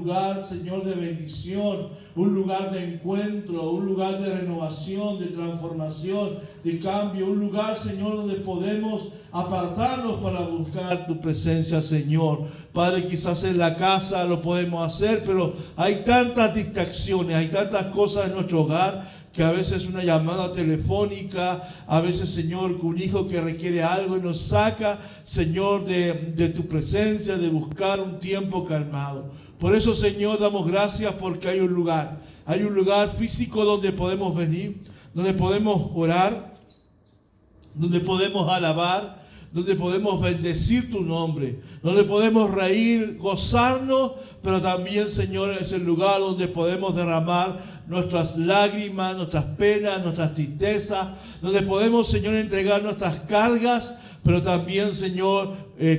lugar, Señor, de bendición, un lugar de encuentro, un lugar de renovación, de transformación, de cambio, un lugar, Señor, donde podemos apartarnos para buscar tu presencia, Señor. Padre, quizás en la casa lo podemos hacer, pero hay tantas distracciones, hay tantas cosas en nuestro hogar, que a veces una llamada telefónica, a veces, Señor, un hijo que requiere algo y nos saca, Señor, de tu presencia, de buscar un tiempo calmado. Por eso, Señor, damos gracias porque hay un lugar físico donde podemos venir, donde podemos orar, donde podemos alabar, donde podemos bendecir tu nombre, donde podemos reír, gozarnos, pero también, Señor, es el lugar donde podemos derramar nuestras lágrimas, nuestras penas, nuestras tristezas, donde podemos, Señor, entregar nuestras cargas, pero también, Señor,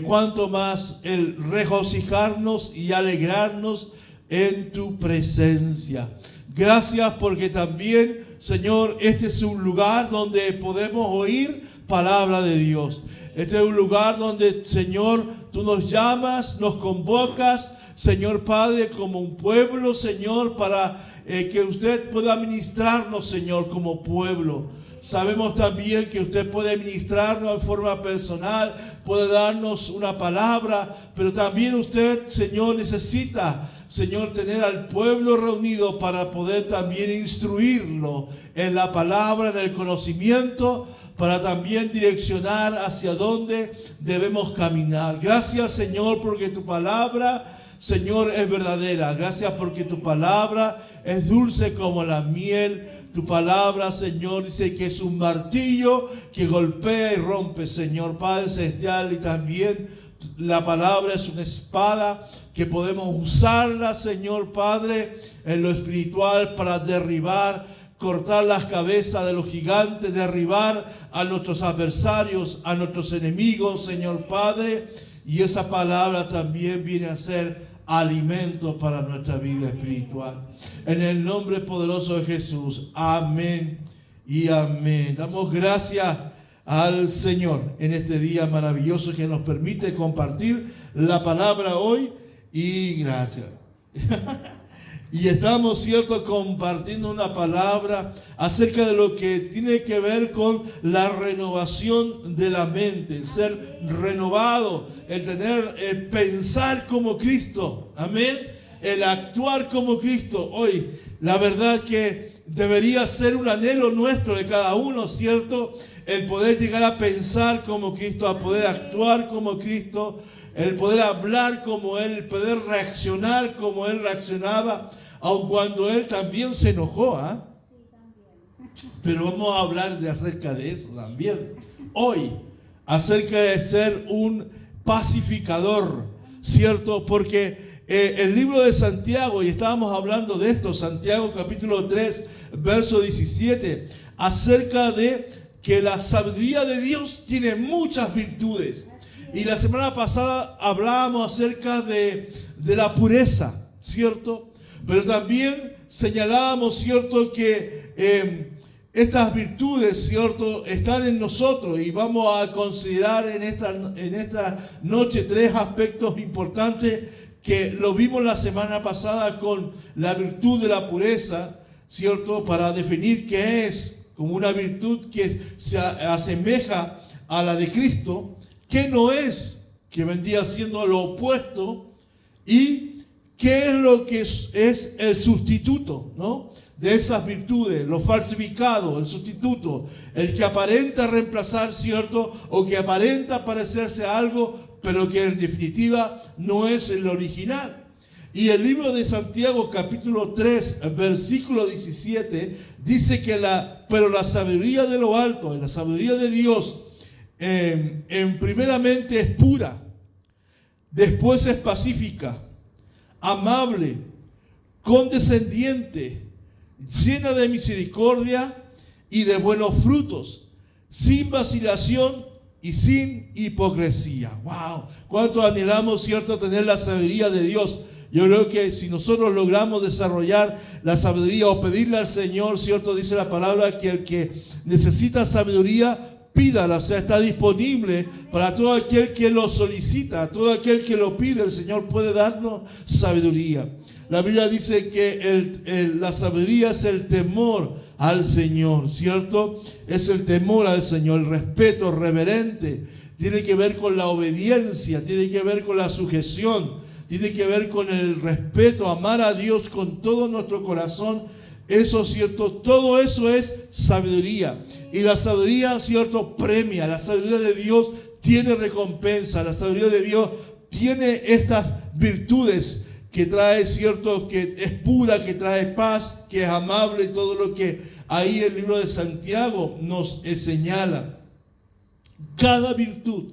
cuanto más el regocijarnos y alegrarnos en tu presencia. Gracias porque también, Señor, este es un lugar donde podemos oír palabra de Dios. Este es un lugar donde, Señor, tú nos llamas, nos convocas, Señor Padre, como un pueblo, Señor, para que usted pueda ministrarnos, Señor, como pueblo. Sabemos también que usted puede ministrarnos en forma personal, puede darnos una palabra, pero también usted, Señor, necesita, Señor, tener al pueblo reunido para poder también instruirlo en la palabra, en el conocimiento, para también direccionar hacia dónde debemos caminar. Gracias, Señor, porque tu palabra, Señor, es verdadera. Gracias porque tu palabra es dulce como la miel. Tu palabra, Señor, dice que es un martillo que golpea y rompe, Señor Padre Celestial. Y también la palabra es una espada que podemos usarla, Señor Padre, en lo espiritual para derribar, cortar las cabezas de los gigantes, derribar a nuestros adversarios, a nuestros enemigos, Señor Padre. Y esa palabra también viene a ser alimento para nuestra vida espiritual. En el nombre poderoso de Jesús. Amén y amén. Damos gracias al Señor en este día maravilloso que nos permite compartir la palabra hoy. Y gracias. Y estamos, cierto, compartiendo una palabra acerca de lo que tiene que ver con la renovación de la mente, el ser renovado, el tener, el pensar como Cristo, amén, el actuar como Cristo. Hoy, la verdad que debería ser un anhelo nuestro de cada uno, cierto, el poder llegar a pensar como Cristo, a poder actuar como Cristo, el poder hablar como Él, el poder reaccionar como Él reaccionaba, aun cuando Él también se enojó. Pero vamos a hablar acerca de eso también. Hoy, acerca de ser un pacificador, ¿cierto? Porque el libro de Santiago, y estábamos hablando de esto, Santiago capítulo 3, verso 17, acerca de que la sabiduría de Dios tiene muchas virtudes. Y la semana pasada hablábamos acerca de la pureza, ¿cierto? Pero también señalábamos, ¿cierto?, que estas virtudes, ¿cierto?, están en nosotros. Y vamos a considerar en esta noche 3 aspectos importantes que lo vimos la semana pasada con la virtud de la pureza, ¿cierto?, para definir qué es, como una virtud que se asemeja a la de Cristo. ¿Qué no es? Que vendría siendo lo opuesto. ¿Y qué es lo que es el sustituto, ¿no?, de esas virtudes? Lo falsificado, el sustituto. El que aparenta reemplazar, ¿cierto? O que aparenta parecerse a algo, pero que en definitiva no es el original. Y el libro de Santiago, capítulo 3, versículo 17, dice que pero la sabiduría de lo alto, la sabiduría de Dios, primeramente es pura, después es pacífica, amable, condescendiente, llena de misericordia y de buenos frutos, sin vacilación y sin hipocresía. ¡Wow! ¿Cuánto anhelamos, cierto, tener la sabiduría de Dios? Yo creo que si nosotros logramos desarrollar la sabiduría o pedirle al Señor, cierto, dice la palabra que el que necesita sabiduría, pídala, o sea, está disponible para todo aquel que lo solicita, todo aquel que lo pide. El Señor puede darnos sabiduría. La Biblia dice que la sabiduría es el temor al Señor, ¿cierto? Es el temor al Señor, el respeto reverente. Tiene que ver con la obediencia, tiene que ver con la sujeción, tiene que ver con el respeto, amar a Dios con todo nuestro corazón. Eso, ¿cierto? Todo eso es sabiduría. Y la sabiduría, ¿cierto?, premia. La sabiduría de Dios tiene recompensa. La sabiduría de Dios tiene estas virtudes que trae, ¿cierto?, que es pura, que trae paz, que es amable, todo lo que ahí el libro de Santiago nos señala. Cada virtud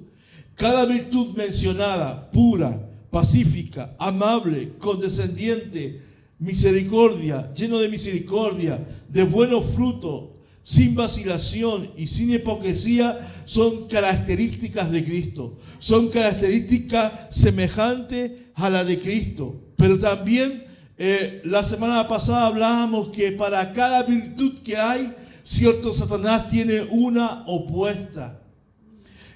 mencionada, pura, pacífica, amable, condescendiente, misericordia, lleno de misericordia, de buenos frutos, sin vacilación y sin hipocresía, son características de Cristo. Son características semejantes a la de Cristo. Pero también la semana pasada hablábamos que para cada virtud que hay, cierto, Satanás tiene una opuesta.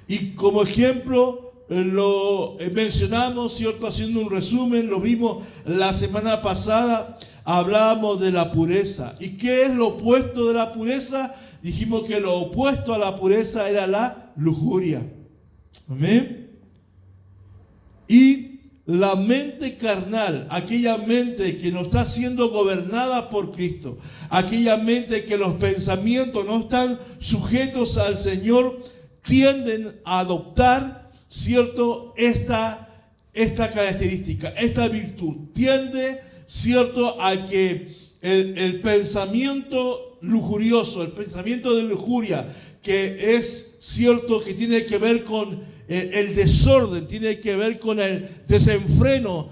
Y como ejemplo lo mencionamos, ¿cierto? Haciendo un resumen, lo vimos la semana pasada, hablábamos de la pureza. ¿Y qué es lo opuesto de la pureza? Dijimos que lo opuesto a la pureza era la lujuria. Amén. Y la mente carnal, aquella mente que no está siendo gobernada por Cristo, aquella mente que los pensamientos no están sujetos al Señor, tienden a adoptar, ¿cierto?, esta característica, esta virtud. Tiende, ¿cierto?, a que el pensamiento lujurioso, el pensamiento de lujuria, que es cierto que tiene que ver con el desorden, tiene que ver con el desenfreno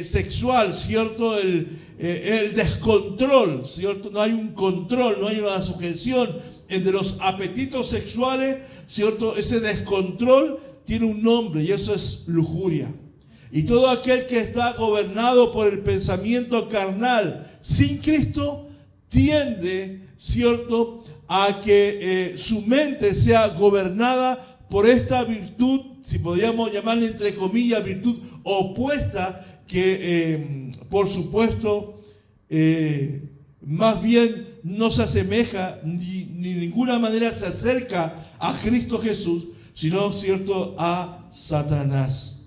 sexual, ¿cierto?, el descontrol, ¿cierto? No hay un control, no hay una sujeción entre los apetitos sexuales, ¿cierto? Ese descontrol tiene un nombre y eso es lujuria. Y todo aquel que está gobernado por el pensamiento carnal sin Cristo tiende, ¿cierto?, a que su mente sea gobernada por esta virtud, si podríamos llamarle entre comillas virtud opuesta, que por supuesto más bien no se asemeja ni de ninguna manera se acerca a Cristo Jesús, sino, ¿cierto?, a Satanás.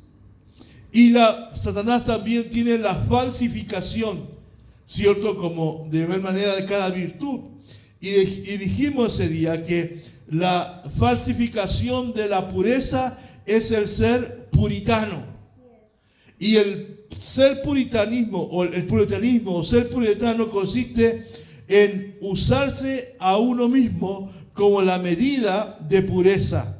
Y Satanás también tiene la falsificación, ¿cierto?, como de ver manera de cada virtud. Y dijimos ese día que la falsificación de la pureza es el ser puritano. Y el ser puritanismo o el puritanismo o ser puritano consiste en usarse a uno mismo como la medida de pureza.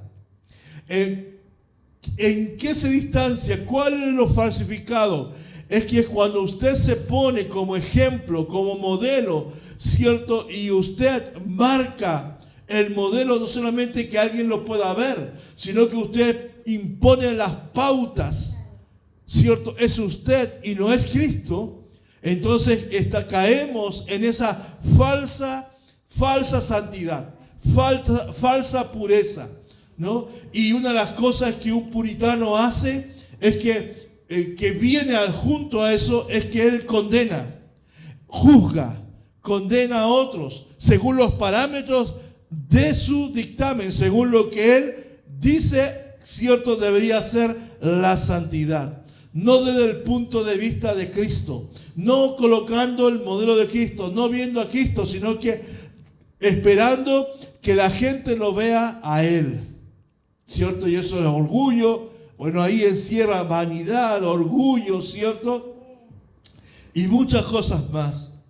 ¿En qué se distancia? ¿Cuál es lo falsificado? Es que cuando usted se pone como ejemplo, como modelo, ¿cierto? Y usted marca el modelo, no solamente que alguien lo pueda ver, sino que usted impone las pautas, ¿cierto? Es usted y no es Cristo. Entonces caemos en esa falsa santidad, falsa pureza, ¿no? Y una de las cosas que un puritano hace es que viene junto a eso, es que él condena, juzga, condena a otros según los parámetros de su dictamen, según lo que él dice, cierto, debería ser la santidad. No desde el punto de vista de Cristo, no colocando el modelo de Cristo, no viendo a Cristo, sino que esperando que la gente lo vea a Él, ¿cierto? Y eso es orgullo. Bueno, ahí encierra vanidad, orgullo, ¿cierto? Y muchas cosas más.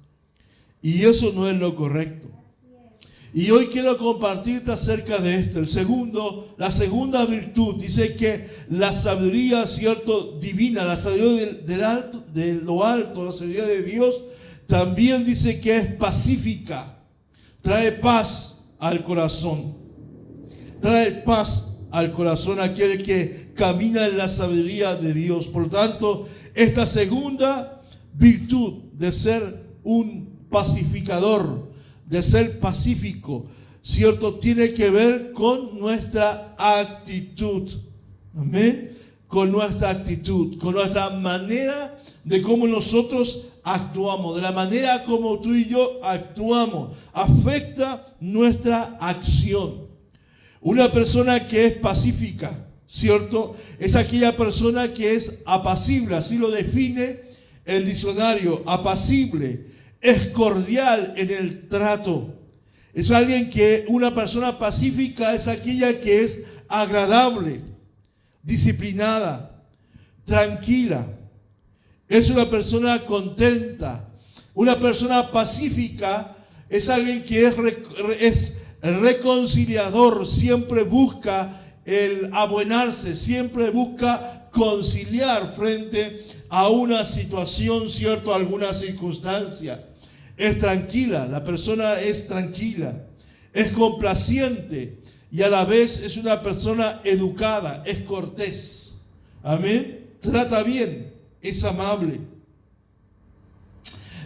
Y eso no es lo correcto. Y hoy quiero compartirte acerca de esto. La segunda virtud, dice que la sabiduría, ¿cierto?, divina, la sabiduría de lo alto, la sabiduría de Dios, también dice que es pacífica. Trae paz al corazón. Trae paz al corazón aquel que camina en la sabiduría de Dios. Por lo tanto, esta segunda virtud de ser un pacificador, de ser pacífico, ¿cierto? Tiene que ver con nuestra actitud. Amén. Con nuestra actitud, con nuestra manera de cómo nosotros actuamos, de la manera como tú y yo actuamos, afecta nuestra acción. Una persona que es pacífica, ¿cierto? Es aquella persona que es apacible, así lo define el diccionario, apacible, es cordial en el trato. Es alguien que, una persona pacífica es aquella que es agradable, disciplinada, tranquila. Es una persona contenta. Una persona pacífica es alguien que es reconciliador, siempre busca el abuenarse, siempre busca conciliar frente a una situación, ¿cierto? Alguna circunstancia. Es tranquila, la persona es tranquila, es complaciente y a la vez es una persona educada, es cortés. Amén. Trata bien, es amable.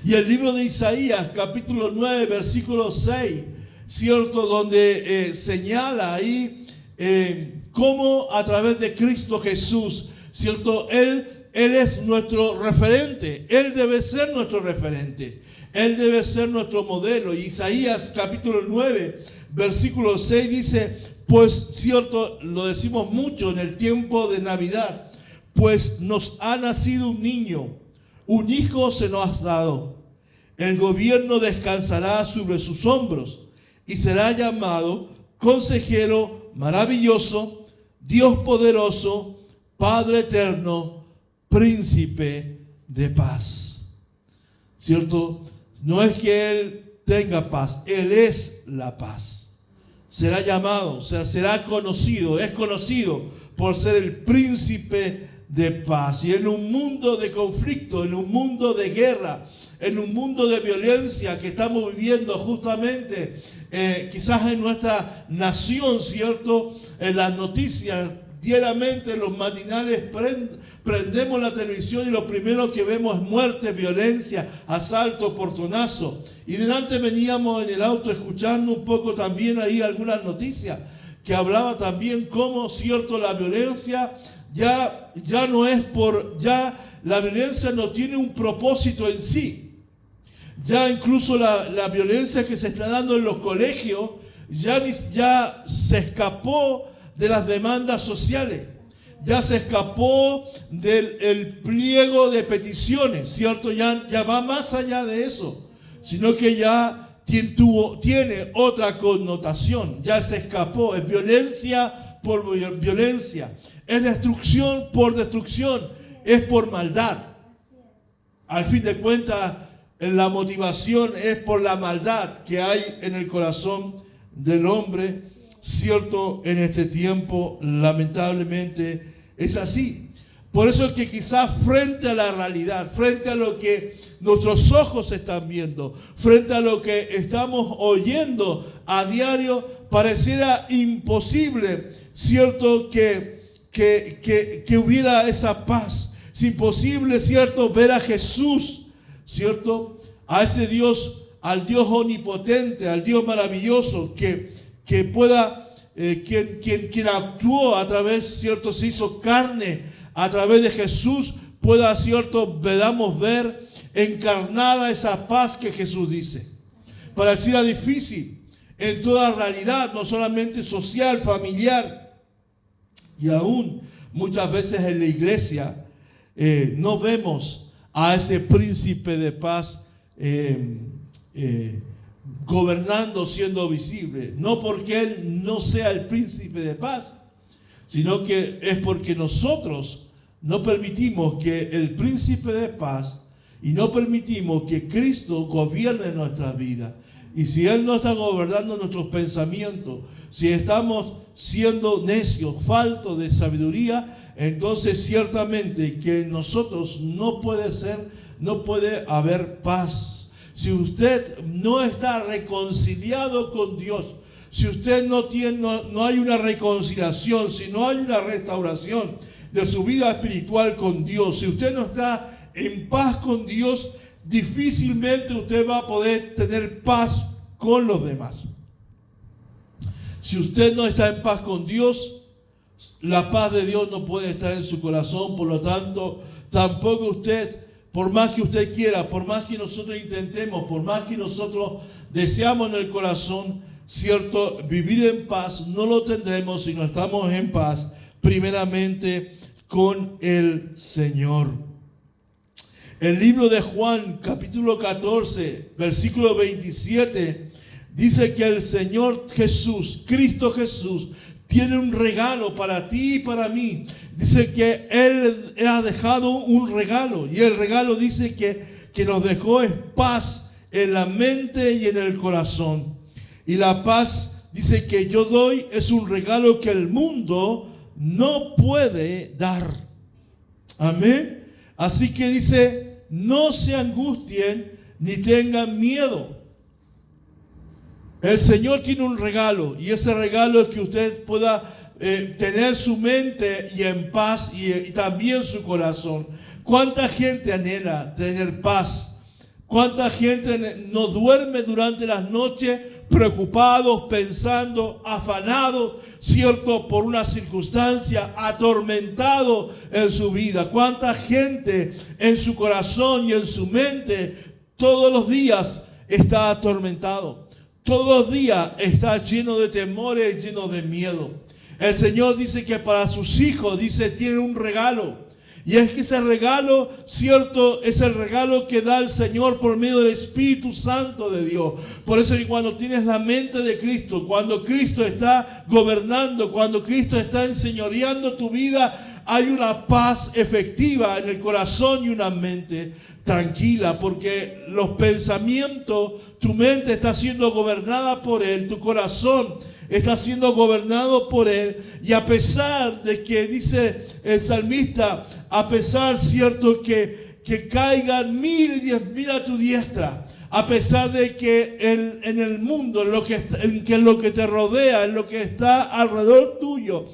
Y el libro de Isaías, capítulo 9, versículo 6, ¿cierto? Donde señala ahí cómo a través de Cristo Jesús, ¿cierto? Él es nuestro referente, Él debe ser nuestro referente, Él debe ser nuestro modelo. Y Isaías capítulo 9, versículo 6 dice, pues cierto, lo decimos mucho en el tiempo de Navidad, pues nos ha nacido un niño, un hijo se nos ha dado. El gobierno descansará sobre sus hombros y será llamado Consejero Maravilloso, Dios Poderoso, Padre Eterno, Príncipe de Paz. ¿Cierto? No es que Él tenga paz, Él es la paz. Será llamado, o sea, será conocido, es conocido por ser el Príncipe de Paz. Y en un mundo de conflicto, en un mundo de guerra, en un mundo de violencia que estamos viviendo justamente, quizás en nuestra nación, ¿cierto? En las noticias, diariamente en los matinales prendemos la televisión y lo primero que vemos es muerte, violencia, asalto, portonazo. Y delante veníamos en el auto escuchando un poco también ahí algunas noticias que hablaba también cómo, ¿cierto? La violencia ya no es la violencia no tiene un propósito en sí. Ya incluso la violencia que se está dando en los colegios ya se escapó de las demandas sociales, ya se escapó del pliego de peticiones, ¿cierto? Ya va más allá de eso, sino que ya tiene otra connotación, ya se escapó, es violencia por violencia, es destrucción por destrucción, es por maldad. Al fin de cuentas, la motivación es por la maldad que hay en el corazón del hombre, cierto, en este tiempo, lamentablemente es así. Por eso es que quizás frente a la realidad, frente a lo que nuestros ojos están viendo, frente a lo que estamos oyendo a diario, pareciera imposible, cierto, que hubiera esa paz. Es imposible, cierto, ver a Jesús, cierto, a ese Dios, al Dios omnipotente, al Dios maravilloso, que pueda, quien actuó a través, cierto, se hizo carne a través de Jesús, pueda, cierto, podamos ver encarnada esa paz que Jesús dice. Pareciera difícil en toda realidad, no solamente social, familiar, y aún muchas veces en la iglesia no vemos a ese príncipe de paz gobernando, siendo visible. No porque Él no sea el príncipe de paz, sino que es porque nosotros no permitimos que el príncipe de paz y no permitimos que Cristo gobierne nuestras vidas. Y si Él no está gobernando nuestros pensamientos, si estamos siendo necios, faltos de sabiduría, entonces ciertamente que en nosotros no puede haber paz. Si usted no está reconciliado con Dios, si usted no hay una reconciliación, si no hay una restauración de su vida espiritual con Dios, si usted no está en paz con Dios, difícilmente usted va a poder tener paz con los demás. Si usted no está en paz con Dios, la paz de Dios no puede estar en su corazón. Por lo tanto, tampoco usted, por más que usted quiera, por más que nosotros intentemos, por más que nosotros deseamos en el corazón, cierto, vivir en paz, no lo tendremos si no estamos en paz, primeramente con el Señor. El libro de Juan, capítulo 14, versículo 27, dice que el Señor Jesús, Cristo Jesús, tiene un regalo para ti y para mí. Dice que Él ha dejado un regalo. Y el regalo dice que nos dejó es paz en la mente y en el corazón. Y la paz, dice que yo doy, es un regalo que el mundo no puede dar. Amén. Así que dice, no se angustien ni tengan miedo. El Señor tiene un regalo, y ese regalo es que usted pueda tener su mente y en paz y también su corazón. ¿Cuánta gente anhela tener paz? ¿Cuánta gente no duerme durante las noches preocupados, pensando, afanados, cierto, por una circunstancia, atormentado en su vida? ¿Cuánta gente en su corazón y en su mente todos los días está atormentado? Todos los días está lleno de temores, lleno de miedo. El Señor dice que para sus hijos, dice, tiene un regalo. Y es que ese regalo, cierto, es el regalo que da el Señor por medio del Espíritu Santo de Dios. Por eso que cuando tienes la mente de Cristo, cuando Cristo está gobernando, cuando Cristo está enseñoreando tu vida, hay una paz efectiva en el corazón y una mente tranquila, porque los pensamientos, tu mente está siendo gobernada por Él, tu corazón está siendo gobernado por Él. Y a pesar de que, dice el salmista, a pesar, cierto, que caigan 1000 y 10,000 a tu diestra, a pesar de que en el mundo, en lo que te rodea, en lo que está alrededor tuyo,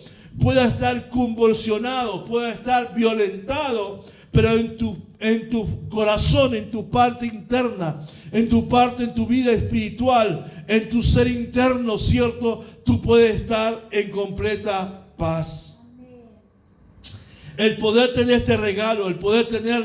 pueda estar convulsionado, pueda estar violentado, pero en tu corazón, en tu parte interna, en tu vida espiritual, en tu ser interno, ¿cierto? Tú puedes estar en completa paz. El poder tener este regalo, el poder tener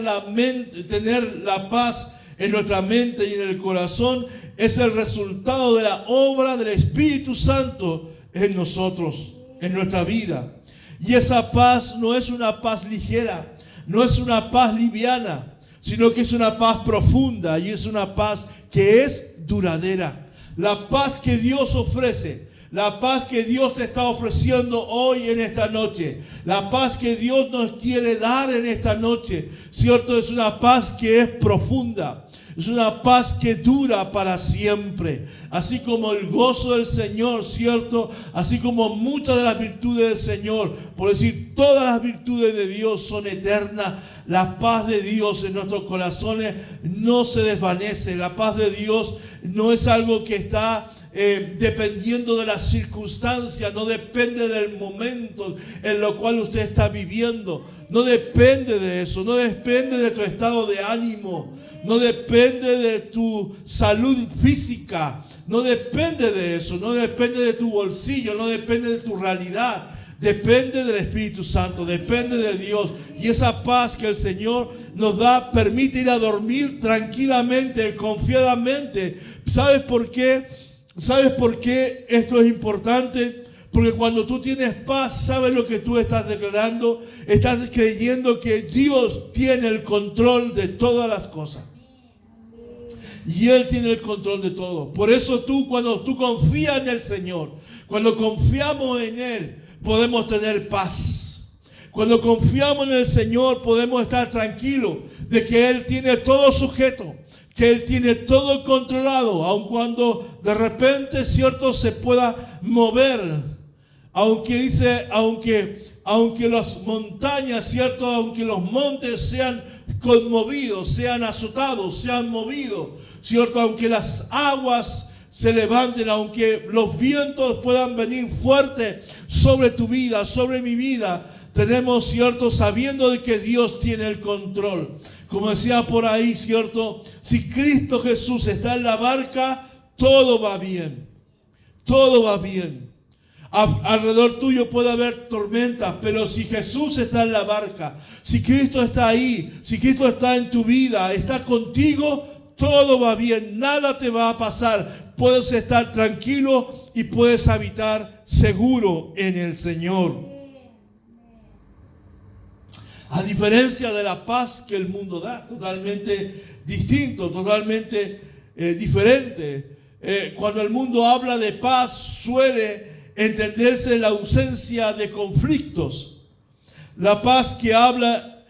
tener la paz en nuestra mente y en el corazón, es el resultado de la obra del Espíritu Santo en nosotros, en nuestra vida. Y esa paz no es una paz ligera, no es una paz liviana, sino que es una paz profunda y es una paz que es duradera. La paz que Dios ofrece, la paz que Dios te está ofreciendo hoy en esta noche, la paz que Dios nos quiere dar en esta noche, ¿cierto? Es una paz que es profunda. Es una paz que dura para siempre. Así como el gozo del Señor, ¿cierto? Así como muchas de las virtudes del Señor, por decir, todas las virtudes de Dios son eternas. La paz de Dios en nuestros corazones no se desvanece. La paz de Dios no es algo que está dependiendo de las circunstancias, no depende del momento en lo cual usted está viviendo, no depende de eso, no depende de tu estado de ánimo, no depende de tu salud física, no depende de eso, no depende de tu bolsillo, no depende de tu realidad. Depende del Espíritu Santo, depende de Dios. Y esa paz que el Señor nos da permite ir a dormir tranquilamente, confiadamente. ¿Sabes por qué? ¿Sabes por qué esto es importante? Porque cuando tú tienes paz, sabes lo que tú estás declarando. Estás creyendo que Dios tiene el control de todas las cosas. Y Él tiene el control de todo. Por eso cuando tú confías en el Señor, cuando confiamos en Él, podemos tener paz. Cuando confiamos en el Señor, podemos estar tranquilos de que Él tiene todo sujeto, que Él tiene todo controlado, aun cuando de repente, cierto, se pueda mover. Aunque las montañas, cierto, aunque los montes sean conmovidos, sean azotados, sean movidos, cierto, aunque las aguas se levanten, aunque los vientos puedan venir fuertes sobre tu vida, sobre mi vida, tenemos, cierto, sabiendo de que Dios tiene el control. Como decía por ahí, cierto, si Cristo Jesús está en la barca, todo va bien. Todo va bien. Alrededor tuyo puede haber tormentas, pero si Jesús está en la barca, si Cristo está ahí, si Cristo está en tu vida, está contigo, todo va bien, nada te va a pasar. Puedes estar tranquilo y puedes habitar seguro en el Señor. A diferencia de la paz que el mundo da, totalmente distinto, totalmente diferente. Cuando el mundo habla de paz, suele entenderse la ausencia de conflictos. La paz que habla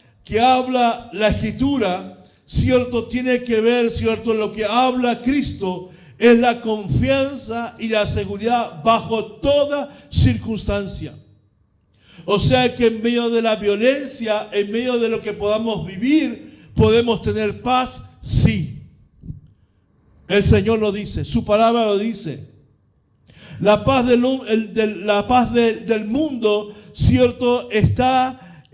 la Escritura, cierto, tiene que ver, cierto, lo que habla Cristo es la confianza y la seguridad bajo toda circunstancia. O sea que en medio de la violencia, en medio de lo que podamos vivir, podemos tener paz, sí. El Señor lo dice, su palabra lo dice. La paz del mundo, cierto, está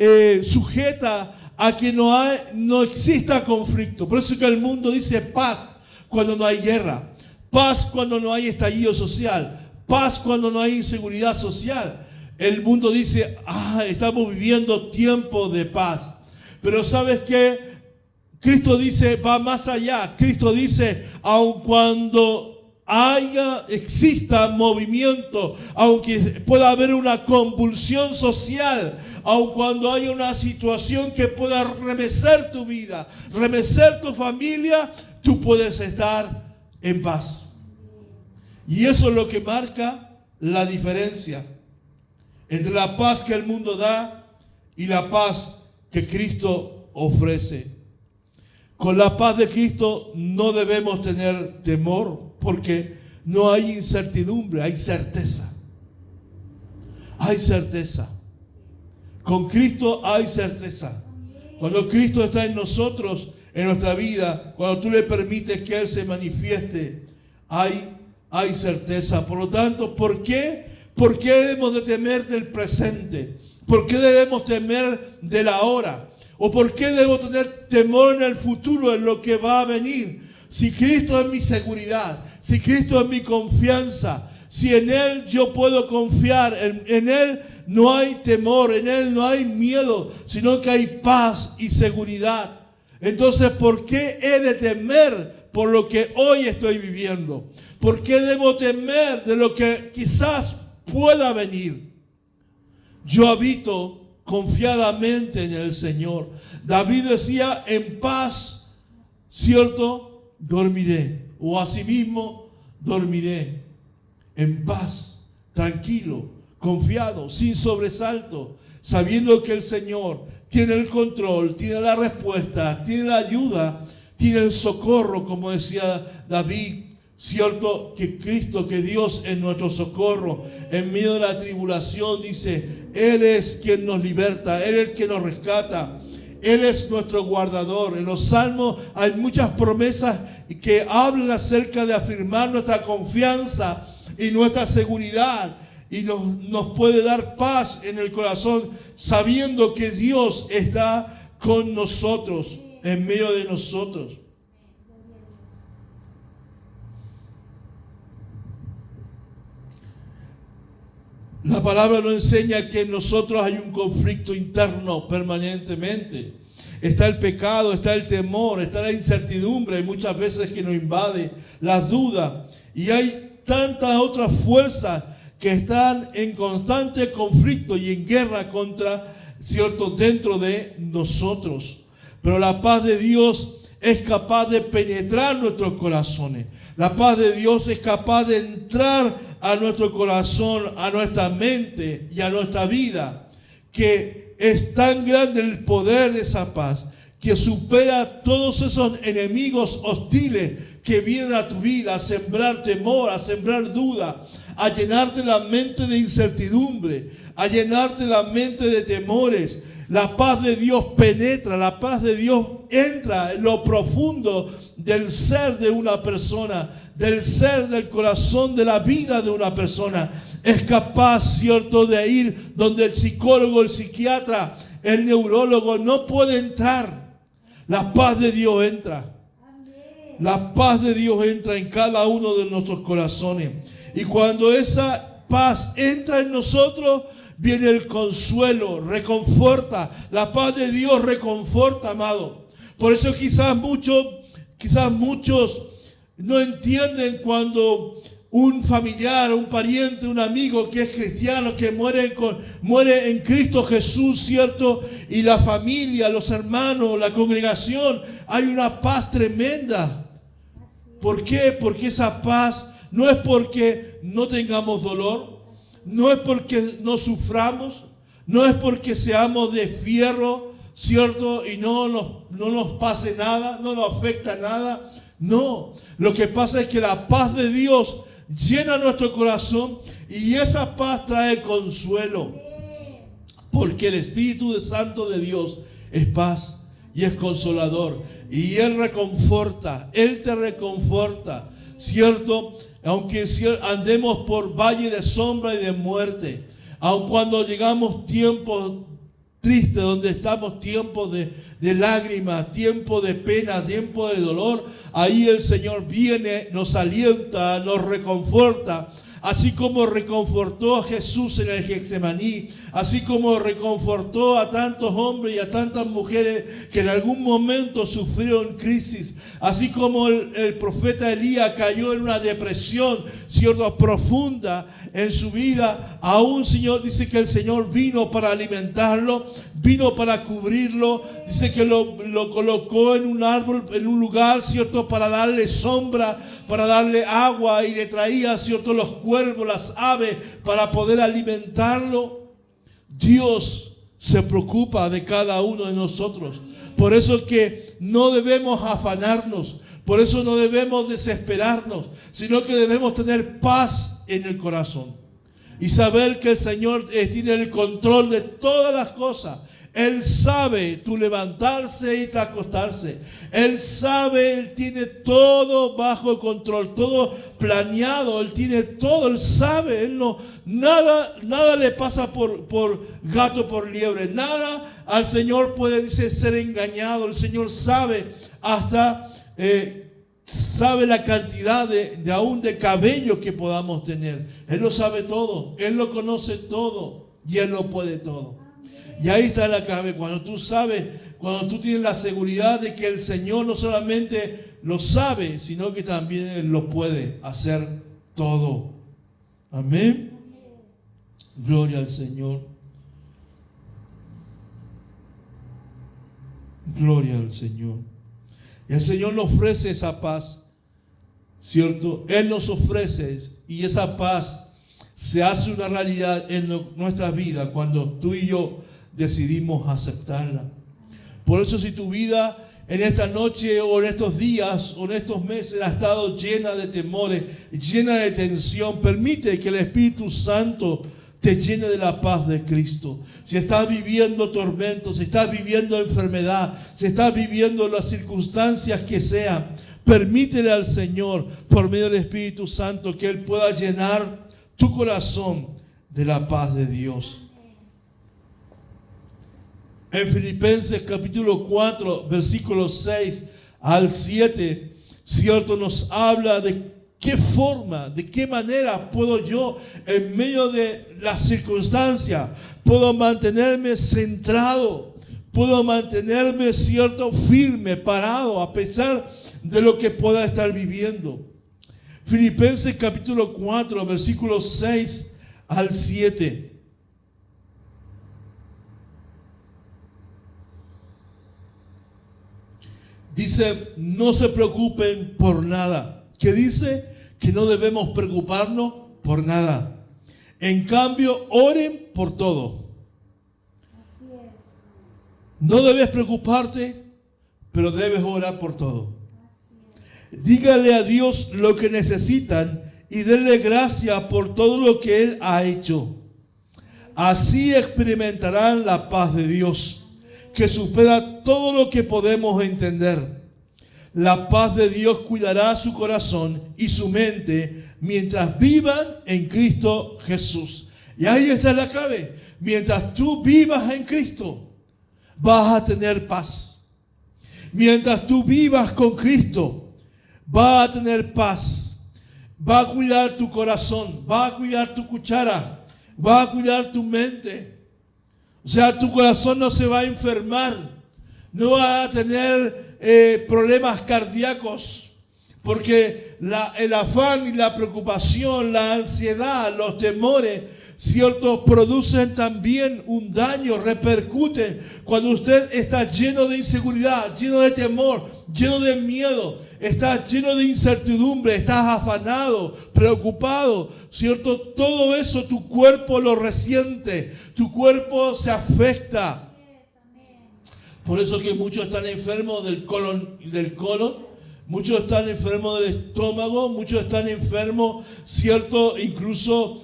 sujeta a que no exista conflicto. Por eso que el mundo dice paz cuando no hay guerra, paz cuando no hay estallido social, paz cuando no hay inseguridad social. El mundo dice, estamos viviendo tiempos de paz. Pero ¿sabes qué? Cristo dice, va más allá. Cristo dice, aun cuando exista movimiento, aunque pueda haber una convulsión social, aun cuando haya una situación que pueda remecer tu vida, remecer tu familia, tú puedes estar en paz. Y eso es lo que marca la diferencia entre la paz que el mundo da y la paz que Cristo ofrece. Con la paz de Cristo no debemos tener temor, porque no hay incertidumbre, hay certeza. Hay certeza. Con Cristo hay certeza. Cuando Cristo está en nosotros, en nuestra vida, cuando tú le permites que Él se manifieste, hay certeza. Por lo tanto, ¿por qué? ¿Por qué debemos de temer del presente? ¿Por qué debemos temer de la hora? ¿O por qué debo tener temor en el futuro, en lo que va a venir? Si Cristo es mi seguridad, si Cristo es mi confianza, si en Él yo puedo confiar, en Él no hay temor, en Él no hay miedo, sino que hay paz y seguridad. Entonces, ¿por qué he de temer por lo que hoy estoy viviendo? ¿Por qué debo temer de lo que quizás pueda venir? Yo habito confiadamente en el Señor. David decía, en paz, ¿cierto? Dormiré. O asimismo, dormiré. En paz, tranquilo, confiado, sin sobresalto, sabiendo que el Señor tiene el control, tiene la respuesta, tiene la ayuda, tiene el socorro, como decía David. Cierto que Cristo, que Dios es nuestro socorro en medio de la tribulación, dice, Él es quien nos liberta, Él es el que nos rescata, Él es nuestro guardador. En los salmos hay muchas promesas que hablan acerca de afirmar nuestra confianza y nuestra seguridad, y nos puede dar paz en el corazón sabiendo que Dios está con nosotros, en medio de nosotros. La palabra nos enseña que en nosotros hay un conflicto interno permanentemente. Está el pecado, está el temor, está la incertidumbre, hay muchas veces que nos invade las dudas. Y hay tantas otras fuerzas que están en constante conflicto y en guerra contra, ¿cierto?, dentro de nosotros. Pero la paz de Dios es capaz de penetrar nuestros corazones. La paz de Dios es capaz de entrar a nuestro corazón, a nuestra mente y a nuestra vida, que es tan grande el poder de esa paz, que supera todos esos enemigos hostiles que vienen a tu vida a sembrar temor, a sembrar duda, a llenarte la mente de incertidumbre, a llenarte la mente de temores. La paz de Dios penetra, la paz de Dios entra en lo profundo del ser de una persona, del ser, del corazón, de la vida de una persona. Es capaz, ¿cierto?, de ir donde el psicólogo, el psiquiatra, el neurólogo no puede entrar. La paz de Dios entra. La paz de Dios entra en cada uno de nuestros corazones. Y cuando esa paz entra en nosotros, viene el consuelo, reconforta. La paz de Dios reconforta, amado. Por eso quizás muchos no entienden cuando un familiar, un pariente, un amigo que es cristiano, que muere en Cristo Jesús, ¿cierto? Y la familia, los hermanos, la congregación, hay una paz tremenda. ¿Por qué? Porque esa paz no es porque no tengamos dolor, no es porque no suframos, no es porque seamos de fierro, ¿cierto? Y no nos pase nada, no nos afecta nada. No, lo que pasa es que la paz de Dios llena nuestro corazón y esa paz trae consuelo. Porque el Espíritu Santo de Dios es paz y es consolador. Y Él reconforta, Él te reconforta, ¿cierto? Aunque andemos por valle de sombra y de muerte, aun cuando llegamos tiempos tristes, donde estamos tiempos de lágrimas, tiempo de pena, tiempo de dolor, ahí el Señor viene, nos alienta, nos reconforta. Así como reconfortó a Jesús en el Getsemaní, así como reconfortó a tantos hombres y a tantas mujeres que en algún momento sufrieron crisis, así como el profeta Elías cayó en una depresión, ¿cierto?, profunda en su vida, aún Señor dice que el Señor vino para alimentarlo, vino para cubrirlo, dice que lo colocó en un árbol, en un lugar, ¿cierto?, para darle sombra, para darle agua, y le traía, ¿cierto?, los cuervos, las aves, para poder alimentarlo. Dios se preocupa de cada uno de nosotros. Por eso que no debemos afanarnos, por eso no debemos desesperarnos, sino que debemos tener paz en el corazón y saber que el Señor tiene el control de todas las cosas. Él sabe tu levantarse y tu acostarse. Él sabe, Él tiene todo bajo control, todo planeado. Él tiene todo, Él sabe. Nada le pasa por gato, por liebre. Nada al Señor puede, dice, ser engañado. El Señor sabe hasta, sabe la cantidad aún de cabello que podamos tener. Él lo sabe todo, Él lo conoce todo y Él lo puede todo. Y ahí está la clave, cuando tú sabes, cuando tú tienes la seguridad de que el Señor no solamente lo sabe, sino que también Él lo puede hacer todo. Amén. Gloria al Señor. Gloria al Señor. Y el Señor nos ofrece esa paz, ¿cierto? Él nos ofrece, y esa paz se hace una realidad en nuestra vida cuando tú y yo decidimos aceptarla. Por eso, si tu vida en esta noche o en estos días o en estos meses ha estado llena de temores, llena de tensión, permite que el Espíritu Santo te llene de la paz de Cristo. Si estás viviendo tormentos, si estás viviendo enfermedad, si estás viviendo las circunstancias que sean, permítele al Señor, por medio del Espíritu Santo, que Él pueda llenar tu corazón de la paz de Dios. En Filipenses capítulo 4, versículos 6 al 7, ¿cierto?, nos habla de qué forma, de qué manera puedo yo, en medio de las circunstancias, puedo mantenerme centrado, puedo mantenerme, ¿cierto?, firme, parado, a pesar de lo que pueda estar viviendo. Filipenses capítulo 4, versículos 6 al 7. Dice, no se preocupen por nada. ¿Qué dice? Que no debemos preocuparnos por nada. En cambio, oren por todo. Así es. No debes preocuparte, pero debes orar por todo. Dígale a Dios lo que necesitan y denle gracias por todo lo que Él ha hecho. Así experimentarán la paz de Dios, que supera todo lo que podemos entender. La paz de Dios cuidará su corazón y su mente mientras vivan en Cristo Jesús. Y ahí está la clave. Mientras tú vivas en Cristo, vas a tener paz. Mientras tú vivas con Cristo, vas a tener paz. va a cuidar tu corazón, va a cuidar tu cuchara, va a cuidar tu mente. O sea, tu corazón no se va a enfermar, no va a tener problemas cardíacos, porque el afán y la preocupación, la ansiedad, los temores, ¿cierto?, producen también un daño, repercuten. Cuando usted está lleno de inseguridad, lleno de temor, lleno de miedo, está lleno de incertidumbre, estás afanado, preocupado, ¿cierto? Todo eso tu cuerpo lo resiente, tu cuerpo se afecta. Por eso que muchos están enfermos del colon, muchos están enfermos del estómago, muchos están enfermos, ¿cierto? Incluso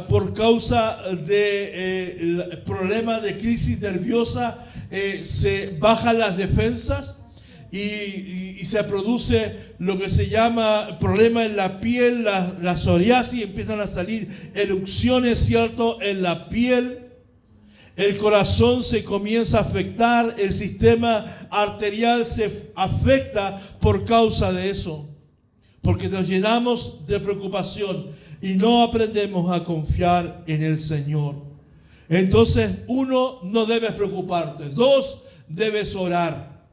por causa de problemas de crisis nerviosa, se bajan las defensas y se produce lo que se llama problema en la piel, la psoriasis, empiezan a salir erupciones, ¿cierto?, en la piel. El corazón se comienza a afectar, el sistema arterial se afecta por causa de eso, porque nos llenamos de preocupación y no aprendemos a confiar en el Señor. Entonces, uno, no debes preocuparte. Dos, debes orar.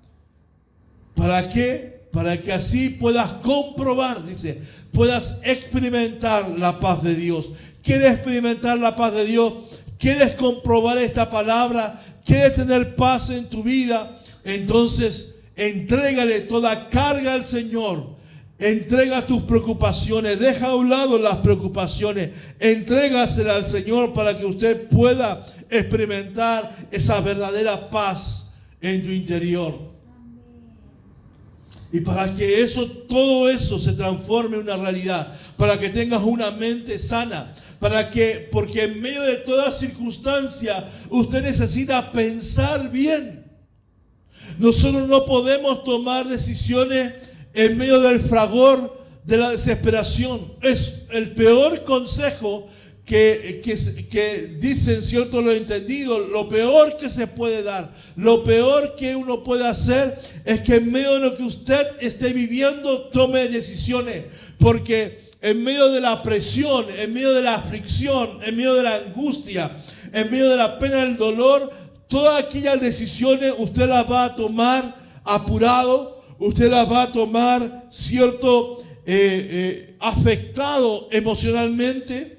¿Para qué? Para que así puedas comprobar, dice, puedas experimentar la paz de Dios. ¿Quieres experimentar la paz de Dios? ¿Quieres comprobar esta palabra? ¿Quieres tener paz en tu vida? Entonces, entrégale toda carga al Señor. Entrega tus preocupaciones. Deja a un lado las preocupaciones. Entrégasela al Señor para que usted pueda experimentar esa verdadera paz en tu interior. Y para que todo eso se transforme en una realidad. Para que tengas una mente sana. Porque en medio de toda circunstancia usted necesita pensar bien. Nosotros no podemos tomar decisiones en medio del fragor de la desesperación. Es el peor consejo que dicen, ¿cierto?, los entendidos. Lo peor que se puede dar, lo peor que uno puede hacer es que en medio de lo que usted esté viviendo tome decisiones. Porque en medio de la presión, en medio de la aflicción, en medio de la angustia, en medio de la pena y el dolor, todas aquellas decisiones usted las va a tomar apurado, usted las va a tomar, ¿cierto?, afectado emocionalmente.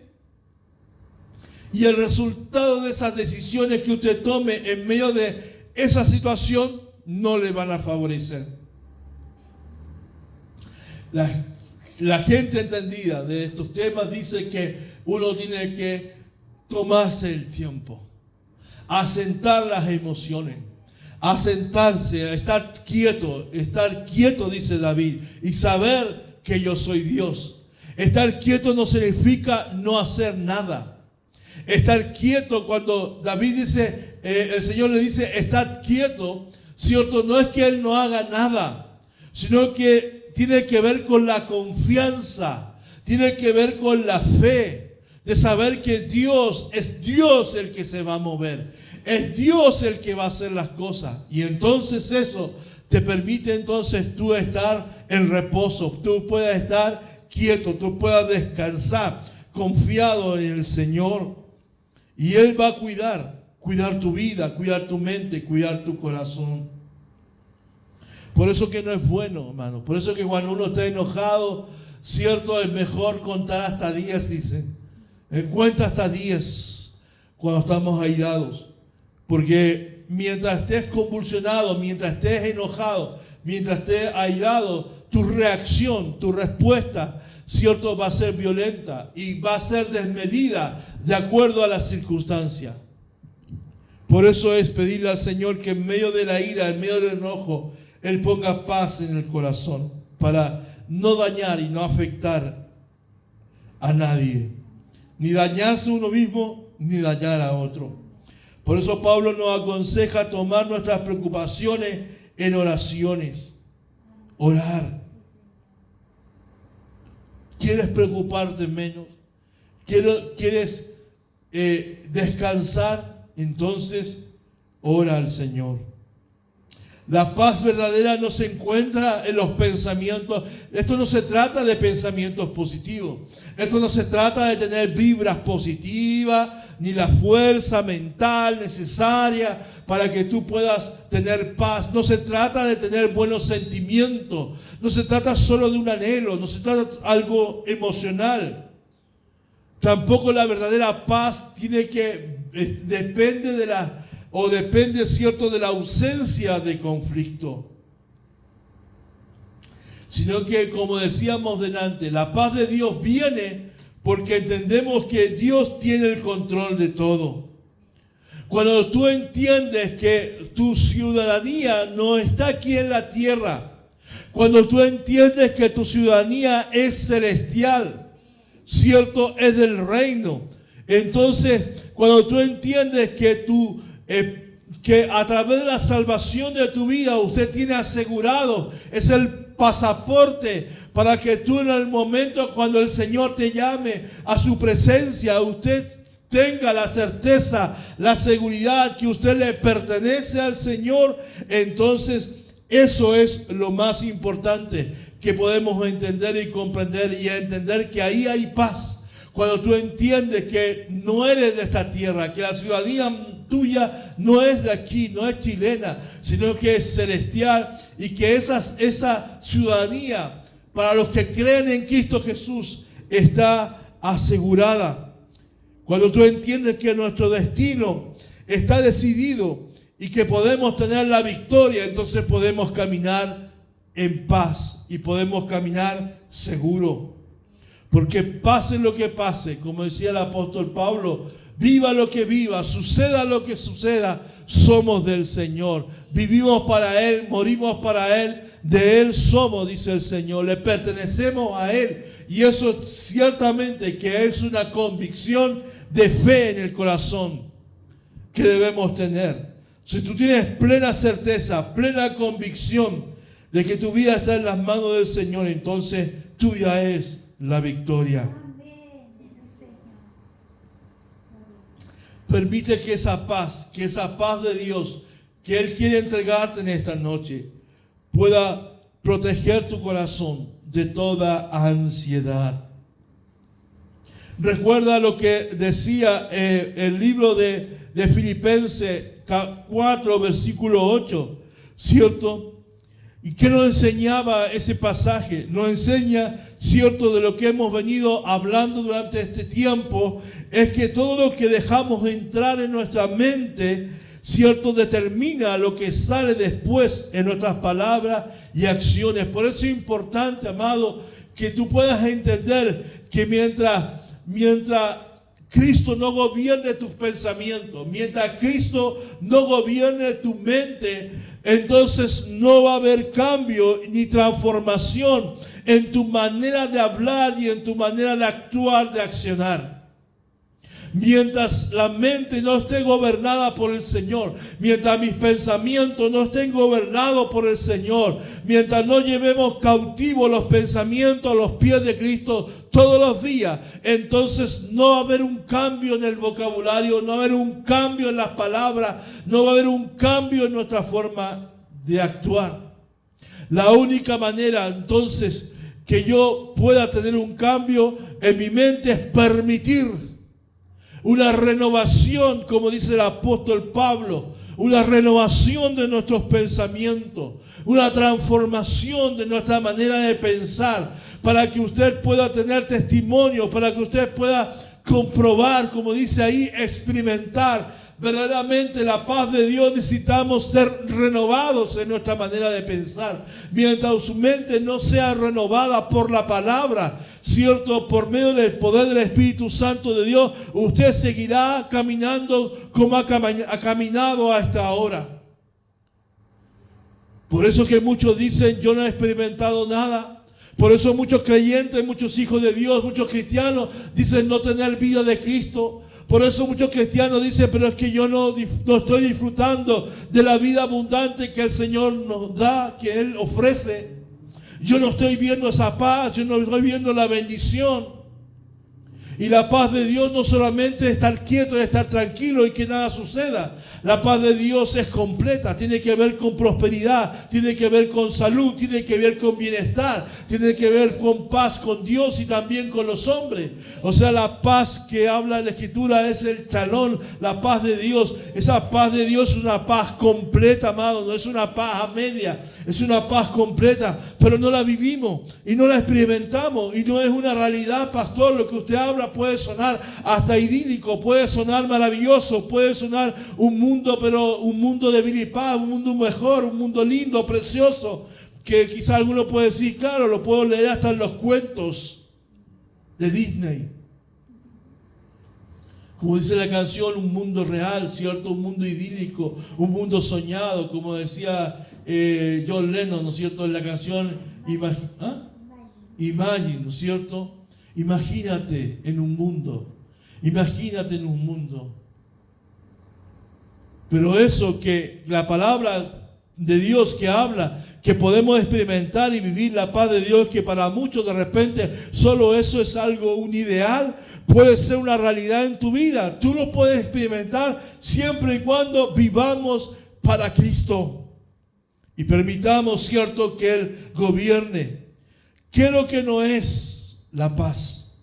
Y el resultado de esas decisiones que usted tome en medio de esa situación no le van a favorecer. La gente entendida de estos temas dice que uno tiene que tomarse el tiempo, asentar las emociones, asentarse, estar quieto, dice David, y saber que yo soy Dios. Estar quieto no significa no hacer nada. Estar quieto, cuando David dice, el Señor le dice, estad quieto, ¿cierto? No es que Él no haga nada, sino que tiene que ver con la confianza, tiene que ver con la fe, de saber que es Dios el que se va a mover, es Dios el que va a hacer las cosas. Y entonces eso te permite entonces tú estar en reposo, tú puedas estar quieto, tú puedas descansar, confiado en el Señor. Y Él va a cuidar tu vida, cuidar tu mente, cuidar tu corazón. Por eso que no es bueno, hermano. Por eso que cuando uno está enojado, cierto, es mejor contar hasta 10, dice. Cuenta hasta 10 cuando estamos airados. Porque mientras estés convulsionado, mientras estés enojado, mientras estés airado, tu reacción, tu respuesta, cierto, va a ser violenta y va a ser desmedida de acuerdo a las circunstancias. Por eso es pedirle al Señor que en medio de la ira, en medio del enojo, Él ponga paz en el corazón para no dañar y no afectar a nadie. Ni dañarse uno mismo, ni dañar a otro. Por eso Pablo nos aconseja tomar nuestras preocupaciones en oraciones. Orar. ¿Quieres preocuparte menos? ¿Quieres descansar? Entonces, ora al Señor. La paz verdadera no se encuentra en los pensamientos. Esto no se trata de pensamientos positivos. Esto no se trata de tener vibras positivas, ni la fuerza mental necesaria para que tú puedas tener paz. No se trata de tener buenos sentimientos. No se trata solo de un anhelo. No se trata de algo emocional. Tampoco la verdadera paz depende de depende, cierto, de la ausencia de conflicto. Sino que, como decíamos delante, la paz de Dios viene porque entendemos que Dios tiene el control de todo. Cuando tú entiendes que tu ciudadanía no está aquí en la tierra, cuando tú entiendes que tu ciudadanía es celestial, cierto, es del reino, entonces cuando tú entiendes que a través de la salvación de tu vida usted tiene asegurado, es el pasaporte para que tú en el momento cuando el Señor te llame a su presencia, usted tenga la certeza, la seguridad que usted le pertenece al Señor. Entonces eso es lo más importante que podemos entender y comprender, y entender que ahí hay paz. Cuando tú entiendes que no eres de esta tierra, que la ciudadanía tuya no es de aquí, no es chilena, sino que es celestial, y que esa ciudadanía para los que creen en Cristo Jesús está asegurada. Cuando tú entiendes que nuestro destino está decidido y que podemos tener la victoria, entonces podemos caminar en paz y podemos caminar seguro. Porque pase lo que pase, como decía el apóstol Pablo, viva lo que viva, suceda lo que suceda, somos del Señor. Vivimos para Él, morimos para Él, de Él somos, dice el Señor. Le pertenecemos a Él. Y eso ciertamente que es una convicción de fe en el corazón que debemos tener. Si tú tienes plena certeza, plena convicción de que tu vida está en las manos del Señor, entonces tuya es la victoria. Permite que esa paz de Dios que Él quiere entregarte en esta noche pueda proteger tu corazón de toda ansiedad. Recuerda lo que decía el libro de Filipenses 4, versículo 8, ¿cierto? ¿Y qué nos enseñaba ese pasaje? Nos enseña, cierto, de lo que hemos venido hablando durante este tiempo, es que todo lo que dejamos entrar en nuestra mente, cierto, determina lo que sale después en nuestras palabras y acciones. Por eso es importante, amado, que tú puedas entender que mientras Cristo no gobierne tus pensamientos, mientras Cristo no gobierne tu mente, entonces no va a haber cambio ni transformación en tu manera de hablar y en tu manera de actuar, de accionar. Mientras la mente no esté gobernada por el Señor, mientras mis pensamientos no estén gobernados por el Señor, mientras no llevemos cautivos los pensamientos a los pies de Cristo todos los días, entonces no va a haber un cambio en el vocabulario, no va a haber un cambio en las palabras, no va a haber un cambio en nuestra forma de actuar. La única manera entonces que yo pueda tener un cambio en mi mente es permitir una renovación, como dice el apóstol Pablo, una renovación de nuestros pensamientos, una transformación de nuestra manera de pensar, para que usted pueda tener testimonio, para que usted pueda comprobar, como dice ahí, experimentar verdaderamente la paz de Dios. Necesitamos ser renovados en nuestra manera de pensar. Mientras su mente no sea renovada por la palabra, cierto, por medio del poder del Espíritu Santo de Dios, usted seguirá caminando como ha caminado hasta ahora. Por eso que muchos dicen, yo no he experimentado nada. Por eso muchos creyentes, muchos hijos de Dios, muchos cristianos dicen no tener vida de Cristo. Por eso muchos cristianos dicen, pero es que yo no estoy disfrutando de la vida abundante que el Señor nos da, que Él ofrece. Yo no estoy viendo esa paz, yo no estoy viendo la bendición. Y la paz de Dios no solamente es estar quieto, es estar tranquilo y que nada suceda. La paz de Dios es completa, tiene que ver con prosperidad, tiene que ver con salud, tiene que ver con bienestar, tiene que ver con paz con Dios y también con los hombres. O sea, la paz que habla la Escritura es el chalón, la paz de Dios. Esa paz de Dios es una paz completa, amado, no es una paz a media, es una paz completa, pero no la vivimos y no la experimentamos y no es una realidad, pastor. Lo que usted habla puede sonar hasta idílico, puede sonar maravilloso, puede sonar un mundo, pero un mundo de vida y paz, un mundo mejor, un mundo lindo, precioso, que quizá alguno puede decir, claro, lo puedo leer hasta en los cuentos de Disney. Como dice la canción, un mundo real, ¿cierto? Un mundo idílico, un mundo soñado, como decía John Lennon, ¿no es cierto? En la canción Imagine, ¿no es cierto? Imagínate en un mundo, imagínate en un mundo. Pero eso que la palabra de Dios que habla, que podemos experimentar y vivir la paz de Dios, que para muchos de repente solo eso es algo, un ideal, puede ser una realidad en tu vida. Tú lo puedes experimentar siempre y cuando vivamos para Cristo y permitamos, cierto, que Él gobierne. ¿Qué es lo que no es la paz?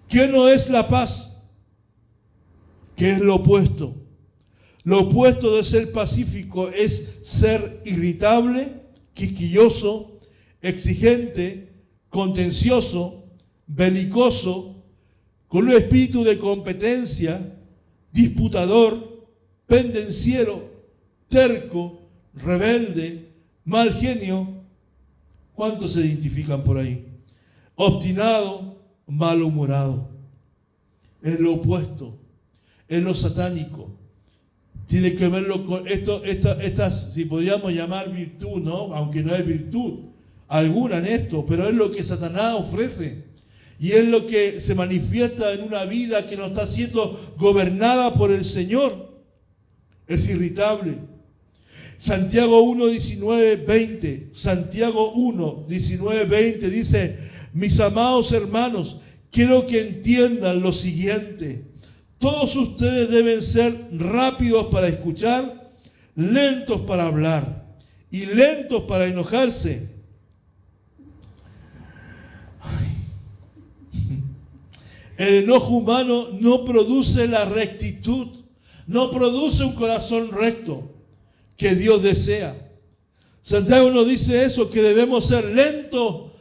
¿Qué no es la paz? ¿Qué es lo opuesto? Lo opuesto de ser pacífico es ser irritable, quisquilloso, exigente, contencioso, belicoso, con un espíritu de competencia, disputador, pendenciero, terco, rebelde, mal genio. ¿Cuántos se identifican por ahí? Obstinado, malhumorado. Es lo opuesto, es lo satánico. Tiene que verlo con estas, si podríamos llamar virtud, ¿no? Aunque no es virtud alguna en esto, pero es lo que Satanás ofrece. Y es lo que se manifiesta en una vida que no está siendo gobernada por el Señor. Es irritable. Santiago 1, 19, 20. Santiago 1, 19, 20 dice: mis amados hermanos, quiero que entiendan lo siguiente. Todos ustedes deben ser rápidos para escuchar, lentos para hablar y lentos para enojarse. El enojo humano no produce la rectitud, no produce un corazón recto que Dios desea. Santiago nos dice eso, que debemos ser lentos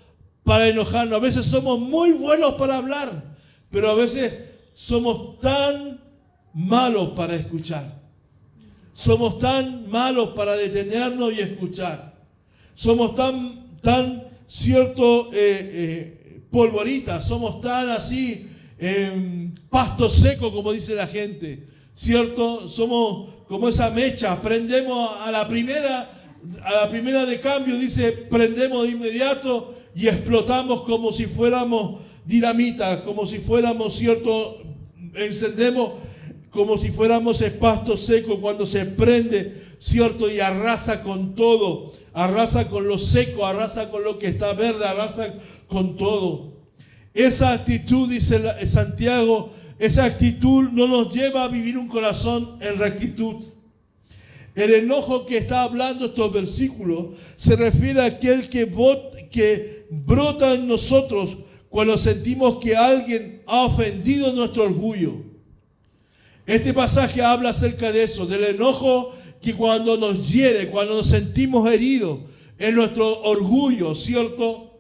para enojarnos. A veces somos muy buenos para hablar, pero a veces somos tan malos para escuchar. Somos tan malos para detenernos y escuchar. Somos tan cierto, polvoritas. Somos tan así, pasto seco, como dice la gente. ¿Cierto? Somos como esa mecha. Prendemos a la primera de cambio, dice, prendemos de inmediato y explotamos como si fuéramos dinamita, como si fuéramos, ¿cierto? Encendemos como si fuéramos el pasto seco cuando se prende, ¿cierto? Y arrasa con todo, arrasa con lo seco, arrasa con lo que está verde, arrasa con todo. Esa actitud, dice Santiago, esa actitud no nos lleva a vivir un corazón en rectitud. El enojo que está hablando estos versículos se refiere a aquel que brota en nosotros cuando sentimos que alguien ha ofendido nuestro orgullo. Este pasaje habla acerca de eso, del enojo que cuando nos hiere, cuando nos sentimos heridos en nuestro orgullo, ¿cierto?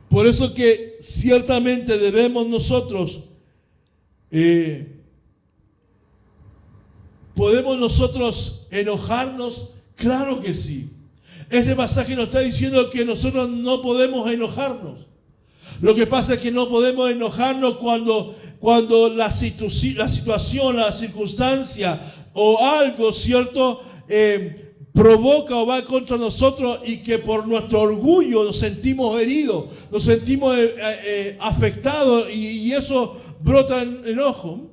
Por eso que ciertamente debemos nosotros, ¿podemos nosotros enojarnos? Claro que sí. Este pasaje nos está diciendo que nosotros no podemos enojarnos. Lo que pasa es que no podemos enojarnos cuando la situación, la circunstancia o algo, ¿cierto? Provoca o va contra nosotros y que por nuestro orgullo nos sentimos heridos, nos sentimos afectados y eso brota en enojo.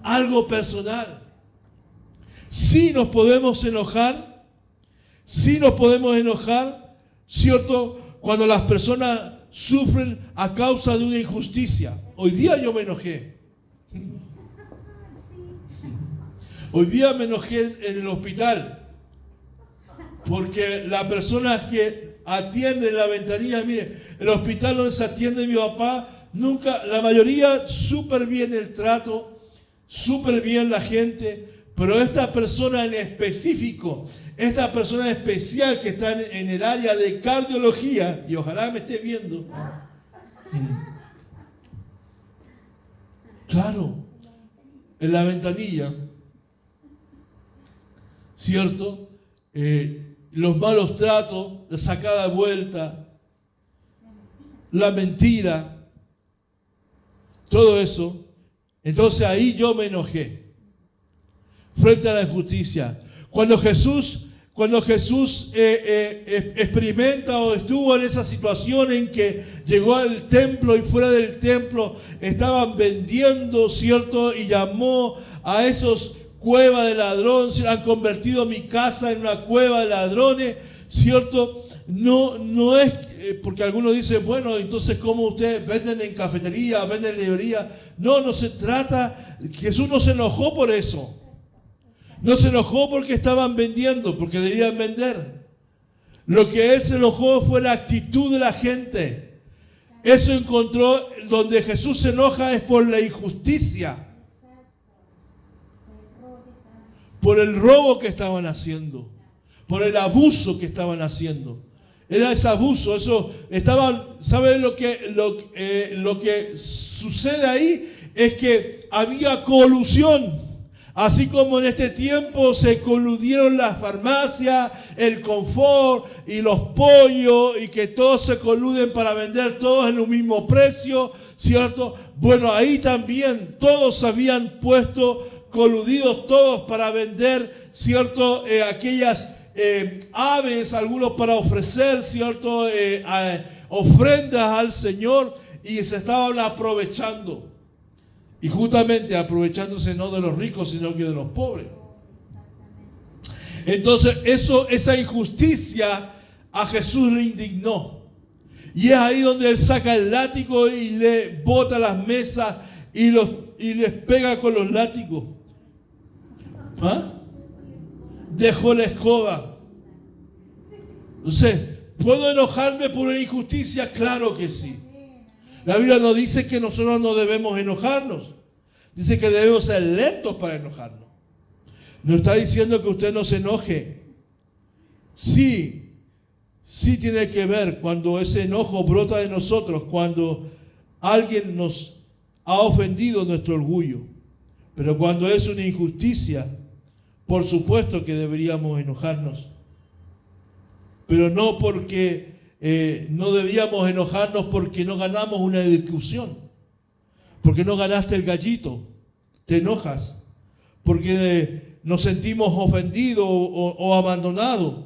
Algo personal. Sí nos podemos enojar, ¿cierto? Cuando las personas sufren a causa de una injusticia. Hoy día yo me enojé. Hoy día me enojé en el hospital porque la persona que atiende en la ventanilla, mire, el hospital donde se atiende mi papá, nunca, la mayoría súper bien el trato, súper bien la gente, pero esta persona en específico, esta persona especial que está en el área de cardiología, y ojalá me esté viendo, claro, en la ventanilla, ¿cierto? Los malos tratos, la sacada de vuelta, la mentira, todo eso. Entonces ahí yo me enojé frente a la injusticia. Cuando Jesús experimenta o estuvo en esa situación en que llegó al templo y fuera del templo estaban vendiendo, ¿cierto? Y llamó a esos cueva de ladrones, han convertido mi casa en una cueva de ladrones, ¿cierto? No es, porque algunos dicen, bueno, entonces ¿cómo ustedes venden en cafetería, venden en librería? No se trata, Jesús no se enojó por eso. No se enojó porque estaban vendiendo, porque debían vender. Lo que Él se enojó fue la actitud de la gente. Eso encontró, donde Jesús se enoja es por la injusticia. Por el robo que estaban haciendo, por el abuso que estaban haciendo. Era ese abuso, eso estaban, ¿saben lo que sucede ahí? Es que había colusión. Así como en este tiempo se coludieron las farmacias, el confort y los pollos y que todos se coluden para vender todos en un mismo precio, ¿cierto? Bueno, ahí también todos habían puesto coludidos todos para vender, ¿cierto? Aquellas aves, algunos para ofrecer, ¿cierto? Ofrendas al Señor y se estaban aprovechando. Y justamente aprovechándose no de los ricos, sino que de los pobres. Entonces, esa injusticia a Jesús le indignó. Y es ahí donde Él saca el látigo y le bota las mesas y les pega con los látigos. ¿Ah? Dejó la escoba. Entonces, ¿puedo enojarme por una injusticia? Claro que sí. La Biblia nos dice que nosotros no debemos enojarnos. Dice que debemos ser lentos para enojarnos. No está diciendo que usted no se enoje. Sí tiene que ver cuando ese enojo brota de nosotros, cuando alguien nos ha ofendido nuestro orgullo. Pero cuando es una injusticia, por supuesto que deberíamos enojarnos. Pero no porque no debíamos enojarnos porque no ganamos una discusión. Porque no ganaste el gallito. Te enojas. Porque nos sentimos ofendidos o abandonados.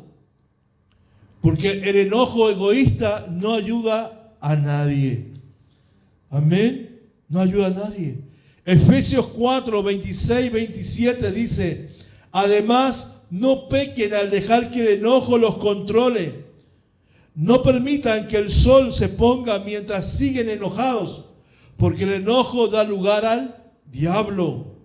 Porque el enojo egoísta no ayuda a nadie. Amén. No ayuda a nadie. Efesios 4, 26, 27 dice: además, no pequen al dejar que el enojo los controle. No permitan que el sol se ponga mientras siguen enojados, porque el enojo da lugar al diablo.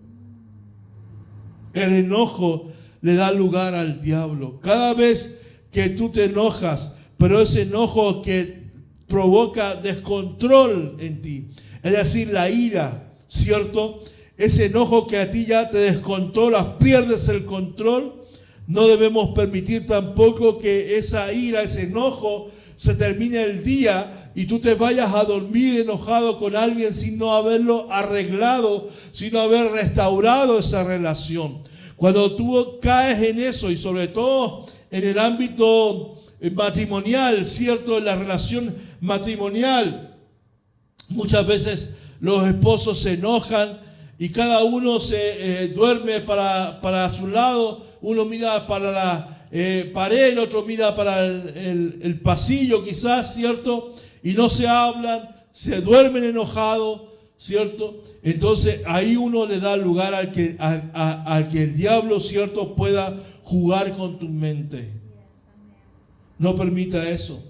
El enojo le da lugar al diablo. Cada vez que tú te enojas, pero ese enojo que provoca descontrol en ti, es decir, la ira, ¿cierto? Ese enojo que a ti ya te descontrola, pierdes el control. No debemos permitir tampoco que esa ira, ese enojo, se termine el día y tú te vayas a dormir enojado con alguien sin no haberlo arreglado, sin no haber restaurado esa relación. Cuando tú caes en eso, y sobre todo en el ámbito matrimonial, ¿cierto? En la relación matrimonial, muchas veces los esposos se enojan y cada uno se duerme para su lado. Uno mira para la pared, el otro mira para el pasillo quizás, ¿cierto? Y no se hablan, se duermen enojados, ¿cierto? Entonces ahí uno le da lugar al que el diablo, ¿cierto?, pueda jugar con tu mente. No permita eso.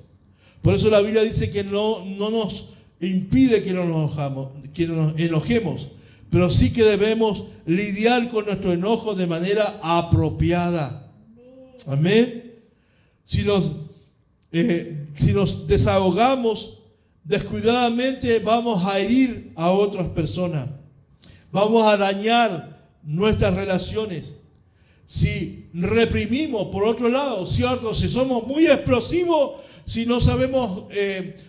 Por eso la Biblia dice que no nos impide que nos enojemos, pero sí que debemos lidiar con nuestro enojo de manera apropiada. Amén. Si nos desahogamos descuidadamente, vamos a herir a otras personas. Vamos a dañar nuestras relaciones. Si reprimimos, por otro lado, ¿cierto? Si somos muy explosivos, si no sabemos,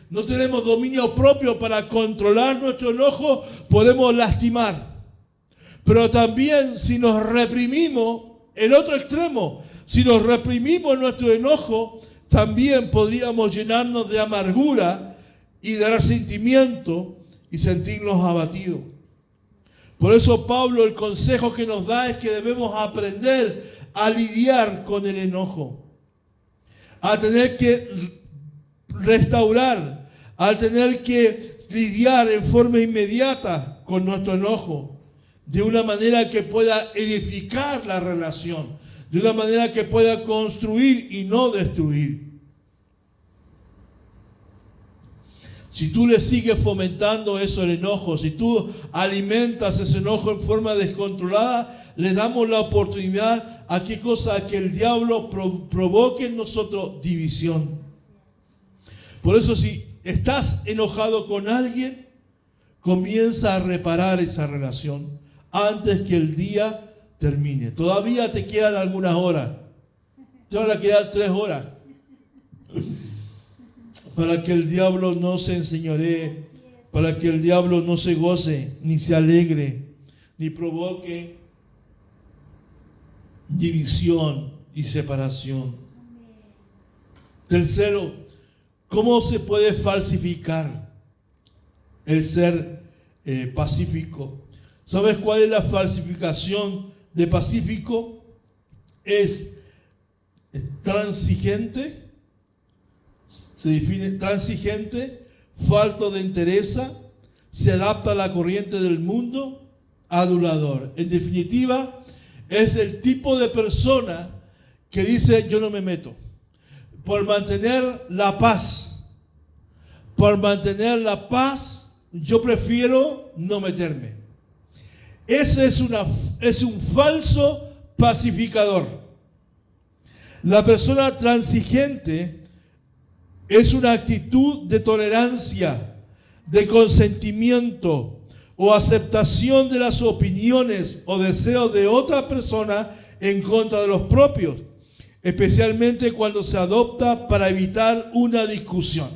no tenemos dominio propio para controlar nuestro enojo, podemos lastimar. Pero también si nos reprimimos, el otro extremo, si nos reprimimos nuestro enojo, también podríamos llenarnos de amargura y de resentimiento y sentirnos abatidos. Por eso Pablo, el consejo que nos da es que debemos aprender a lidiar con el enojo, a tener que restaurar, a tener que lidiar en forma inmediata con nuestro enojo, de una manera que pueda edificar la relación, de una manera que pueda construir y no destruir. Si tú le sigues fomentando eso, el enojo, si tú alimentas ese enojo en forma descontrolada, le damos la oportunidad a qué cosa, a que el diablo provoque en nosotros división. Por eso, si estás enojado con alguien, comienza a reparar esa relación antes que el día termine. Todavía te quedan algunas horas. Te van a quedar 3 horas. Para que el diablo no se enseñoree, para que el diablo no se goce, ni se alegre, ni provoque división y separación. Tercero, ¿cómo se puede falsificar el ser pacífico? ¿Sabes cuál es la falsificación de pacífico? Es transigente. Se define transigente, falto de entereza, se adapta a la corriente del mundo, adulador. En definitiva, es el tipo de persona que dice: yo no me meto. Por mantener la paz, yo prefiero no meterme. Ese es un falso pacificador. La persona transigente es una actitud de tolerancia, de consentimiento o aceptación de las opiniones o deseos de otra persona en contra de los propios, especialmente cuando se adopta para evitar una discusión.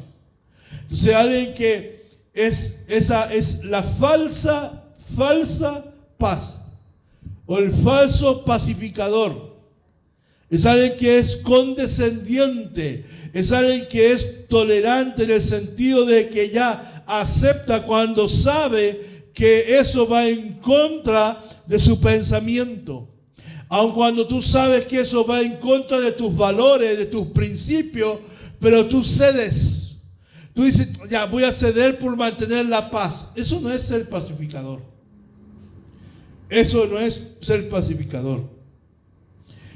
Entonces, alguien que esa es la falsa paz o el falso pacificador. Es alguien que es condescendiente, es alguien que es tolerante en el sentido de que ya acepta cuando sabe que eso va en contra de su pensamiento. Aun cuando tú sabes que eso va en contra de tus valores, de tus principios, pero tú cedes. Tú dices: ya voy a ceder por mantener la paz. Eso no es ser pacificador. Eso no es ser pacificador.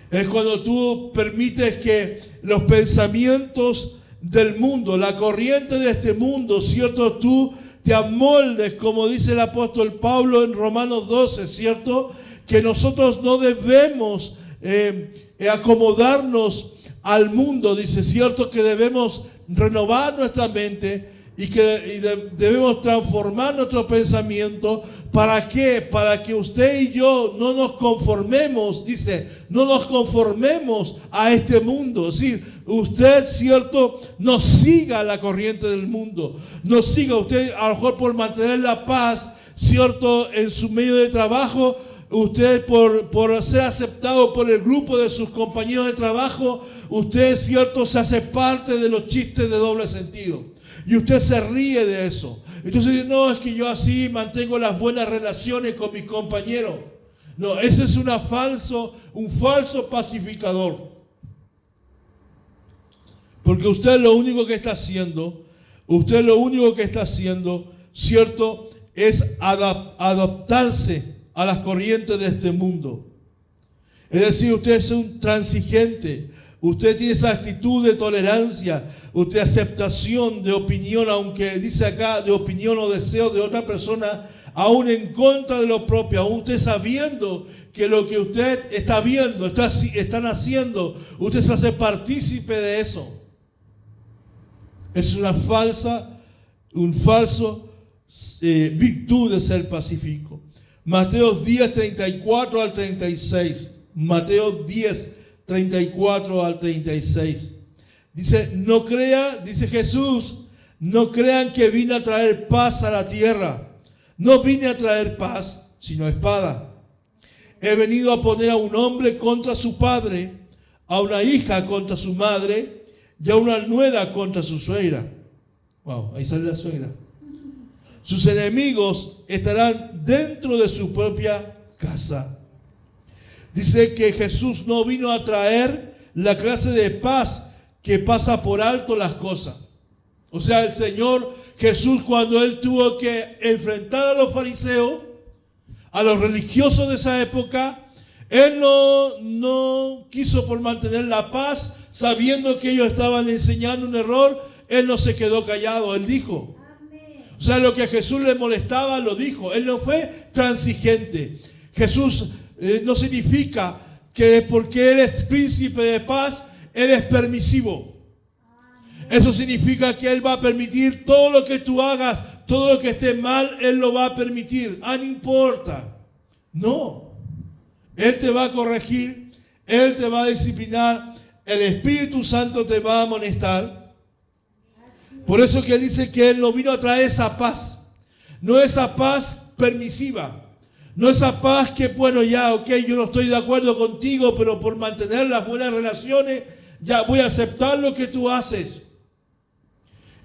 Es cuando tú permites que los pensamientos del mundo, la corriente de este mundo, ¿cierto? Tú te amoldes, como dice el apóstol Pablo en Romanos 12, ¿cierto? Que nosotros no debemos acomodarnos al mundo, dice, ¿cierto? Que debemos renovar nuestra mente y que debemos transformar nuestro pensamiento. ¿Para qué? Para que usted y yo no nos conformemos, dice, no nos conformemos a este mundo. Es decir, usted, ¿cierto?, no siga la corriente del mundo. No siga usted, a lo mejor por mantener la paz, ¿cierto?, en su medio de trabajo. Usted por ser aceptado por el grupo de sus compañeros de trabajo, usted, ¿cierto?, se hace parte de los chistes de doble sentido. Y usted se ríe de eso. Entonces dice: no, es que yo así mantengo las buenas relaciones con mis compañeros. No, eso es un falso pacificador. Porque usted lo único que está haciendo, ¿cierto?, es adaptarse a las corrientes de este mundo. Es decir, usted es un transigente, usted tiene esa actitud de tolerancia, usted aceptación de opinión, aunque dice acá de opinión o deseo de otra persona, aún en contra de lo propio, aún usted sabiendo que lo que usted está viendo, están haciendo, usted se hace partícipe de eso. Es un falso virtud de ser pacífico. Mateo 10, 34 al 36. Mateo 10, 34 al 36. Dice, no crean, dice Jesús, no crean que vine a traer paz a la tierra. No vine a traer paz, sino espada. He venido a poner a un hombre contra su padre, a una hija contra su madre y a una nuera contra su suegra. Wow, ahí sale la suegra. Sus enemigos estarán dentro de su propia casa. Dice que Jesús no vino a traer la clase de paz que pasa por alto las cosas. O sea, el Señor Jesús, cuando Él tuvo que enfrentar a los fariseos, a los religiosos de esa época, Él no quiso por mantener la paz, sabiendo que ellos estaban enseñando un error. Él no se quedó callado, Él dijo. O sea, lo que a Jesús le molestaba, lo dijo. Él no fue transigente. Jesús no significa que porque Él es príncipe de paz, Él es permisivo. Eso significa que Él va a permitir todo lo que tú hagas, todo lo que esté mal, Él lo va a permitir. No importa. No. Él te va a corregir, Él te va a disciplinar, el Espíritu Santo te va a amonestar. Por eso que Él dice que Él no vino a traer esa paz. No esa paz permisiva. No esa paz que, bueno, ya, ok, yo no estoy de acuerdo contigo, pero por mantener las buenas relaciones, ya voy a aceptar lo que tú haces.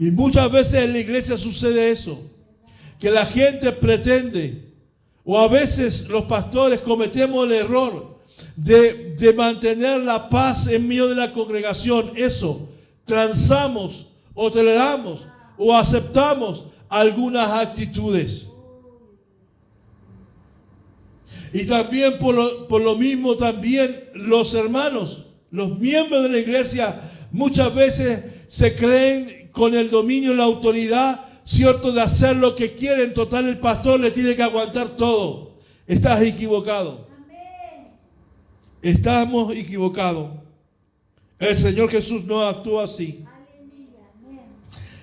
Y muchas veces en la iglesia sucede eso, que la gente pretende, o a veces los pastores cometemos el error de mantener la paz en medio de la congregación. Eso, transamos o toleramos o aceptamos algunas actitudes. Y también por lo mismo también los hermanos, los miembros de la iglesia muchas veces se creen con el dominio y la autoridad, cierto, de hacer lo que quieren. Total, el pastor le tiene que aguantar todo. Estás equivocado. Amén. Estamos equivocados. El Señor Jesús no actúa así. Amén.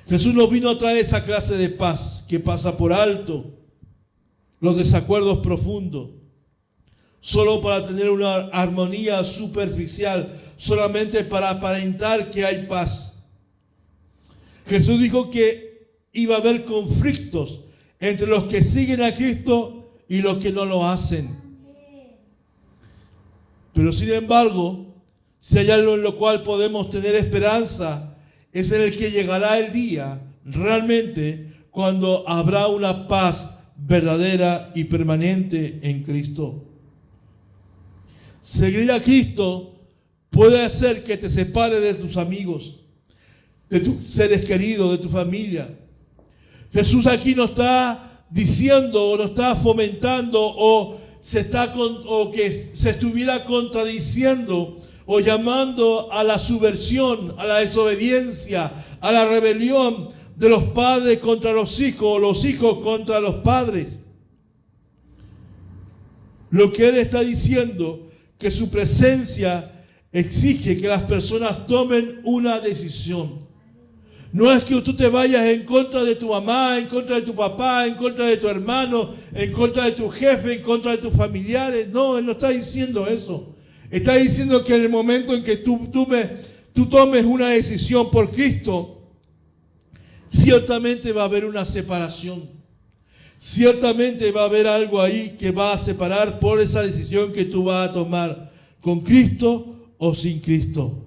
Jesús no vino a traer esa clase de paz que pasa por alto los desacuerdos profundos, solo para tener una armonía superficial, solamente para aparentar que hay paz. Jesús dijo que iba a haber conflictos entre los que siguen a Cristo y los que no lo hacen. Pero sin embargo, si hay algo en lo cual podemos tener esperanza, es en el que llegará el día realmente cuando habrá una paz verdadera y permanente en Cristo. Seguir a Cristo puede hacer que te separes de tus amigos, de tus seres queridos, de tu familia. Jesús aquí no está diciendo o no está fomentando o que se estuviera contradiciendo o llamando a la subversión, a la desobediencia, a la rebelión de los padres contra los hijos o los hijos contra los padres. Lo que Él está diciendo, que su presencia exige que las personas tomen una decisión. No es que tú te vayas en contra de tu mamá, en contra de tu papá, en contra de tu hermano, en contra de tu jefe, en contra de tus familiares. No, Él no está diciendo eso. Está diciendo que en el momento en que tú tomes una decisión por Cristo, ciertamente va a haber una separación. Ciertamente va a haber algo ahí que va a separar por esa decisión que tú vas a tomar, con Cristo o sin Cristo.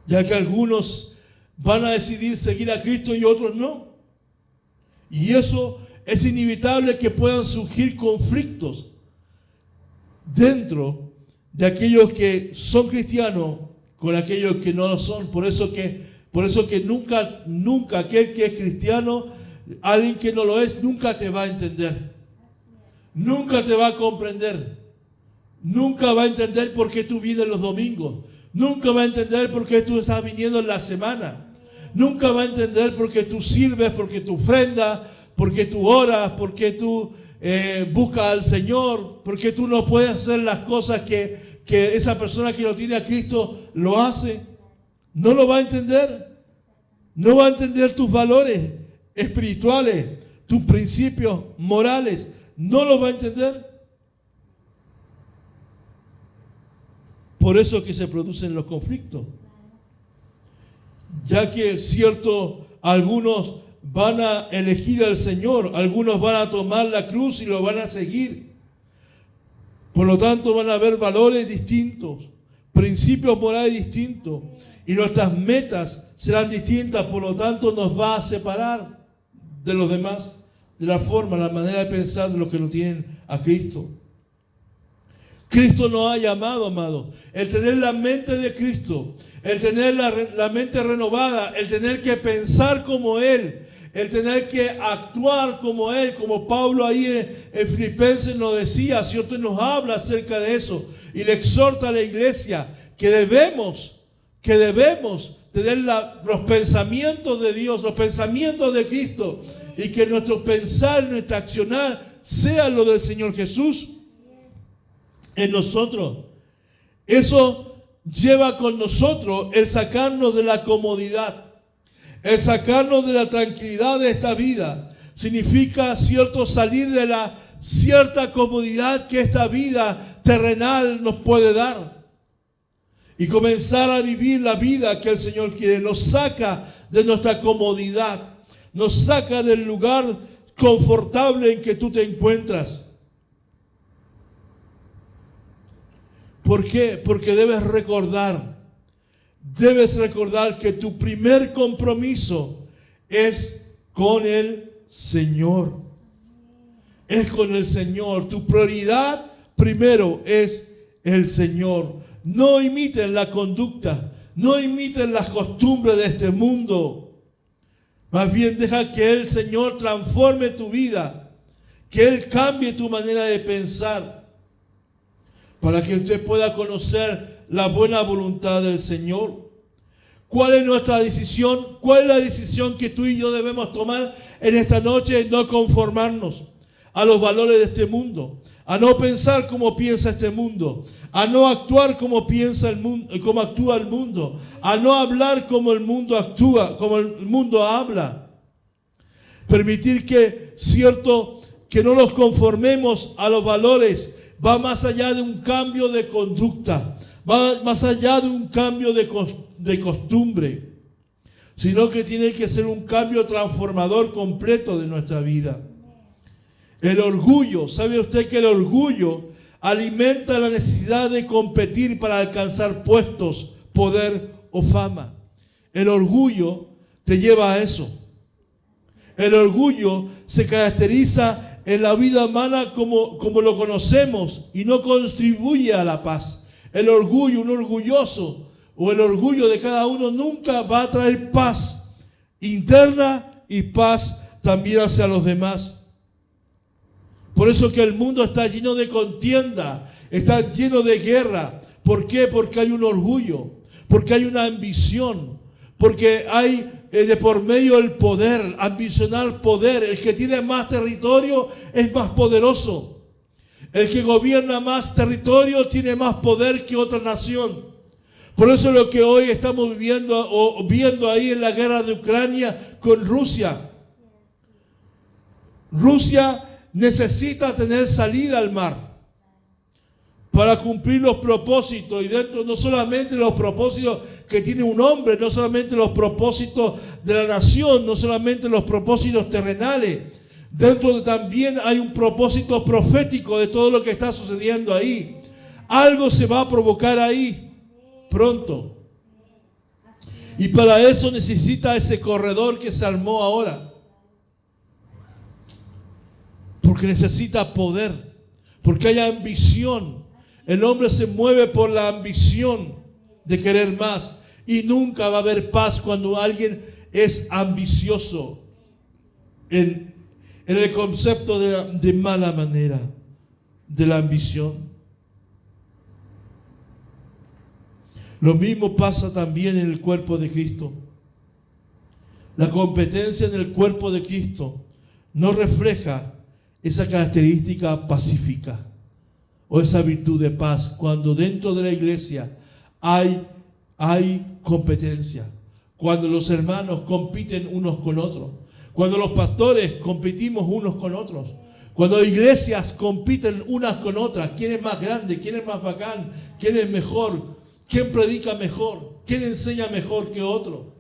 Ya que algunos van a decidir seguir a Cristo y otros no. Y eso es inevitable que puedan surgir conflictos dentro de aquellos que son cristianos con aquellos que no lo son. Por eso que nunca aquel que es cristiano, alguien que no lo es, nunca te va a entender. Nunca te va a comprender. Nunca va a entender por qué tú vienes los domingos. Nunca va a entender por qué tú estás viniendo en la semana. Nunca va a entender por qué tú sirves, por qué tú ofrendas, por qué tú oras, por qué tú buscas al Señor, por qué tú no puedes hacer las cosas que esa persona que lo tiene a Cristo lo hace. No lo va a entender. No va a entender tus valores espirituales, tus principios morales. No lo va a entender. Por eso que se producen los conflictos. Ya que algunos van a elegir al Señor, algunos van a tomar la cruz y lo van a seguir. Por lo tanto van a haber valores distintos, principios morales distintos, y nuestras metas serán distintas, por lo tanto nos va a separar de los demás, de la forma, la manera de pensar de los que no tienen a Cristo. Cristo nos ha llamado, amado. El tener la mente de Cristo, el tener la mente renovada, el tener que pensar como Él, el tener que actuar como Él, como Pablo ahí en Filipenses nos decía, ¿cierto? Nos habla acerca de eso y le exhorta a la iglesia que debemos tener los pensamientos de Dios, los pensamientos de Cristo, y que nuestro pensar, nuestra accionar sea lo del Señor Jesús en nosotros. Eso lleva con nosotros el sacarnos de la comodidad, el sacarnos de la tranquilidad de esta vida. Significa, cierto, salir de la cierta comodidad que esta vida terrenal nos puede dar y comenzar a vivir la vida que el Señor quiere. Nos saca de nuestra comodidad, nos saca del lugar confortable en que tú te encuentras. ¿Por qué? Porque debes recordar que tu primer compromiso es con el Señor. Es con el Señor. Tu prioridad primero es el Señor. No imiten la conducta, no imiten las costumbres de este mundo. Más bien deja que el Señor transforme tu vida, que Él cambie tu manera de pensar, para que usted pueda conocer la buena voluntad del Señor. ¿Cuál es nuestra decisión? ¿Cuál es la decisión que tú y yo debemos tomar en esta noche? No conformarnos a los valores de este mundo, a no pensar como piensa este mundo, a no actuar como piensa el mundo, como actúa el mundo, a no hablar como el mundo actúa, como el mundo habla. Permitir que no nos conformemos a los valores. Va más allá de un cambio de conducta, va más allá de un cambio de costumbre, sino que tiene que ser un cambio transformador completo de nuestra vida. El orgullo, ¿sabe usted que el orgullo alimenta la necesidad de competir para alcanzar puestos, poder o fama? El orgullo te lleva a eso. El orgullo se caracteriza en la vida humana como lo conocemos y no contribuye a la paz. El orgullo, un orgulloso o el orgullo de cada uno nunca va a traer paz interna y paz también hacia los demás. Por eso que el mundo está lleno de contienda, está lleno de guerra. ¿Por qué? Porque hay un orgullo, porque hay una ambición, porque hay de por medio el poder, ambicionar poder. El que tiene más territorio es más poderoso. El que gobierna más territorio tiene más poder que otra nación. Por eso es lo que hoy estamos viendo ahí en la guerra de Ucrania con Rusia. Rusia necesita tener salida al mar para cumplir los propósitos, y dentro no solamente los propósitos que tiene un hombre, no solamente los propósitos de la nación, no solamente los propósitos terrenales, dentro también hay un propósito profético de todo lo que está sucediendo ahí. Algo se va a provocar ahí pronto, y para eso necesita ese corredor que se armó ahora, porque necesita poder, porque hay ambición. El hombre se mueve por la ambición de querer más, y nunca va a haber paz cuando alguien es ambicioso en el concepto de mala manera de la ambición. Lo mismo pasa también en el cuerpo de Cristo. La competencia en el cuerpo de Cristo no refleja esa característica pacífica o esa virtud de paz cuando dentro de la iglesia hay competencia, cuando los hermanos compiten unos con otros, cuando los pastores competimos unos con otros, cuando iglesias compiten unas con otras. ¿Quién es más grande? ¿Quién es más bacán? ¿Quién es mejor? ¿Quién predica mejor? ¿Quién enseña mejor que otro?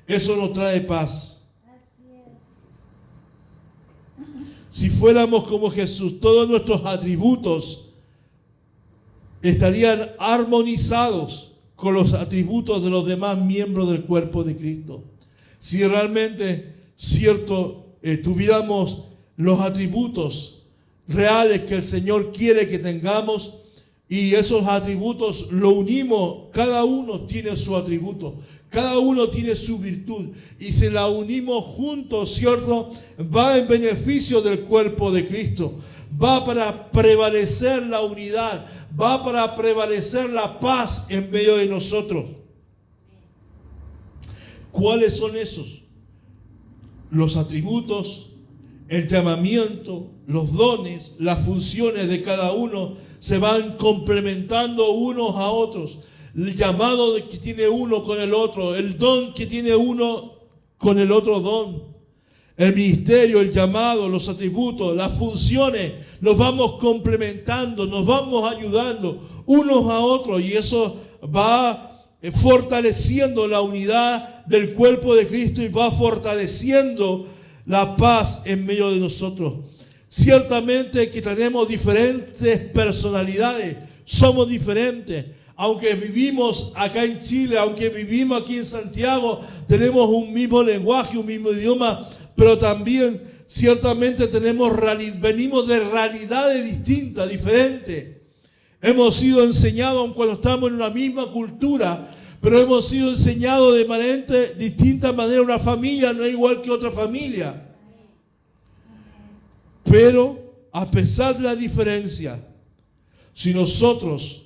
Eso no trae paz. Si fuéramos como Jesús, todos nuestros atributos estarían armonizados con los atributos de los demás miembros del cuerpo de Cristo. Si realmente, tuviéramos los atributos reales que el Señor quiere que tengamos, y esos atributos lo unimos, cada uno tiene su atributo, cada uno tiene su virtud, y si la unimos juntos, ¿cierto? Va en beneficio del cuerpo de Cristo, va para prevalecer la unidad, va para prevalecer la paz en medio de nosotros. ¿Cuáles son esos? Los atributos, el llamamiento, los dones, las funciones de cada uno se van complementando unos a otros. El llamado que tiene uno con el otro, el don que tiene uno con el otro don. El ministerio, el llamado, los atributos, las funciones, nos vamos complementando, nos vamos ayudando unos a otros, y eso va fortaleciendo la unidad del cuerpo de Cristo y va fortaleciendo la paz en medio de nosotros. Ciertamente que tenemos diferentes personalidades, somos diferentes. Aunque vivimos acá en Chile, aunque vivimos aquí en Santiago, tenemos un mismo lenguaje, un mismo idioma, pero también ciertamente venimos de realidades distintas, diferentes. Hemos sido enseñados, aun cuando estamos en una misma cultura, pero hemos sido enseñados de distintas maneras. Una familia no es igual que otra familia. Pero a pesar de la diferencia, si nosotros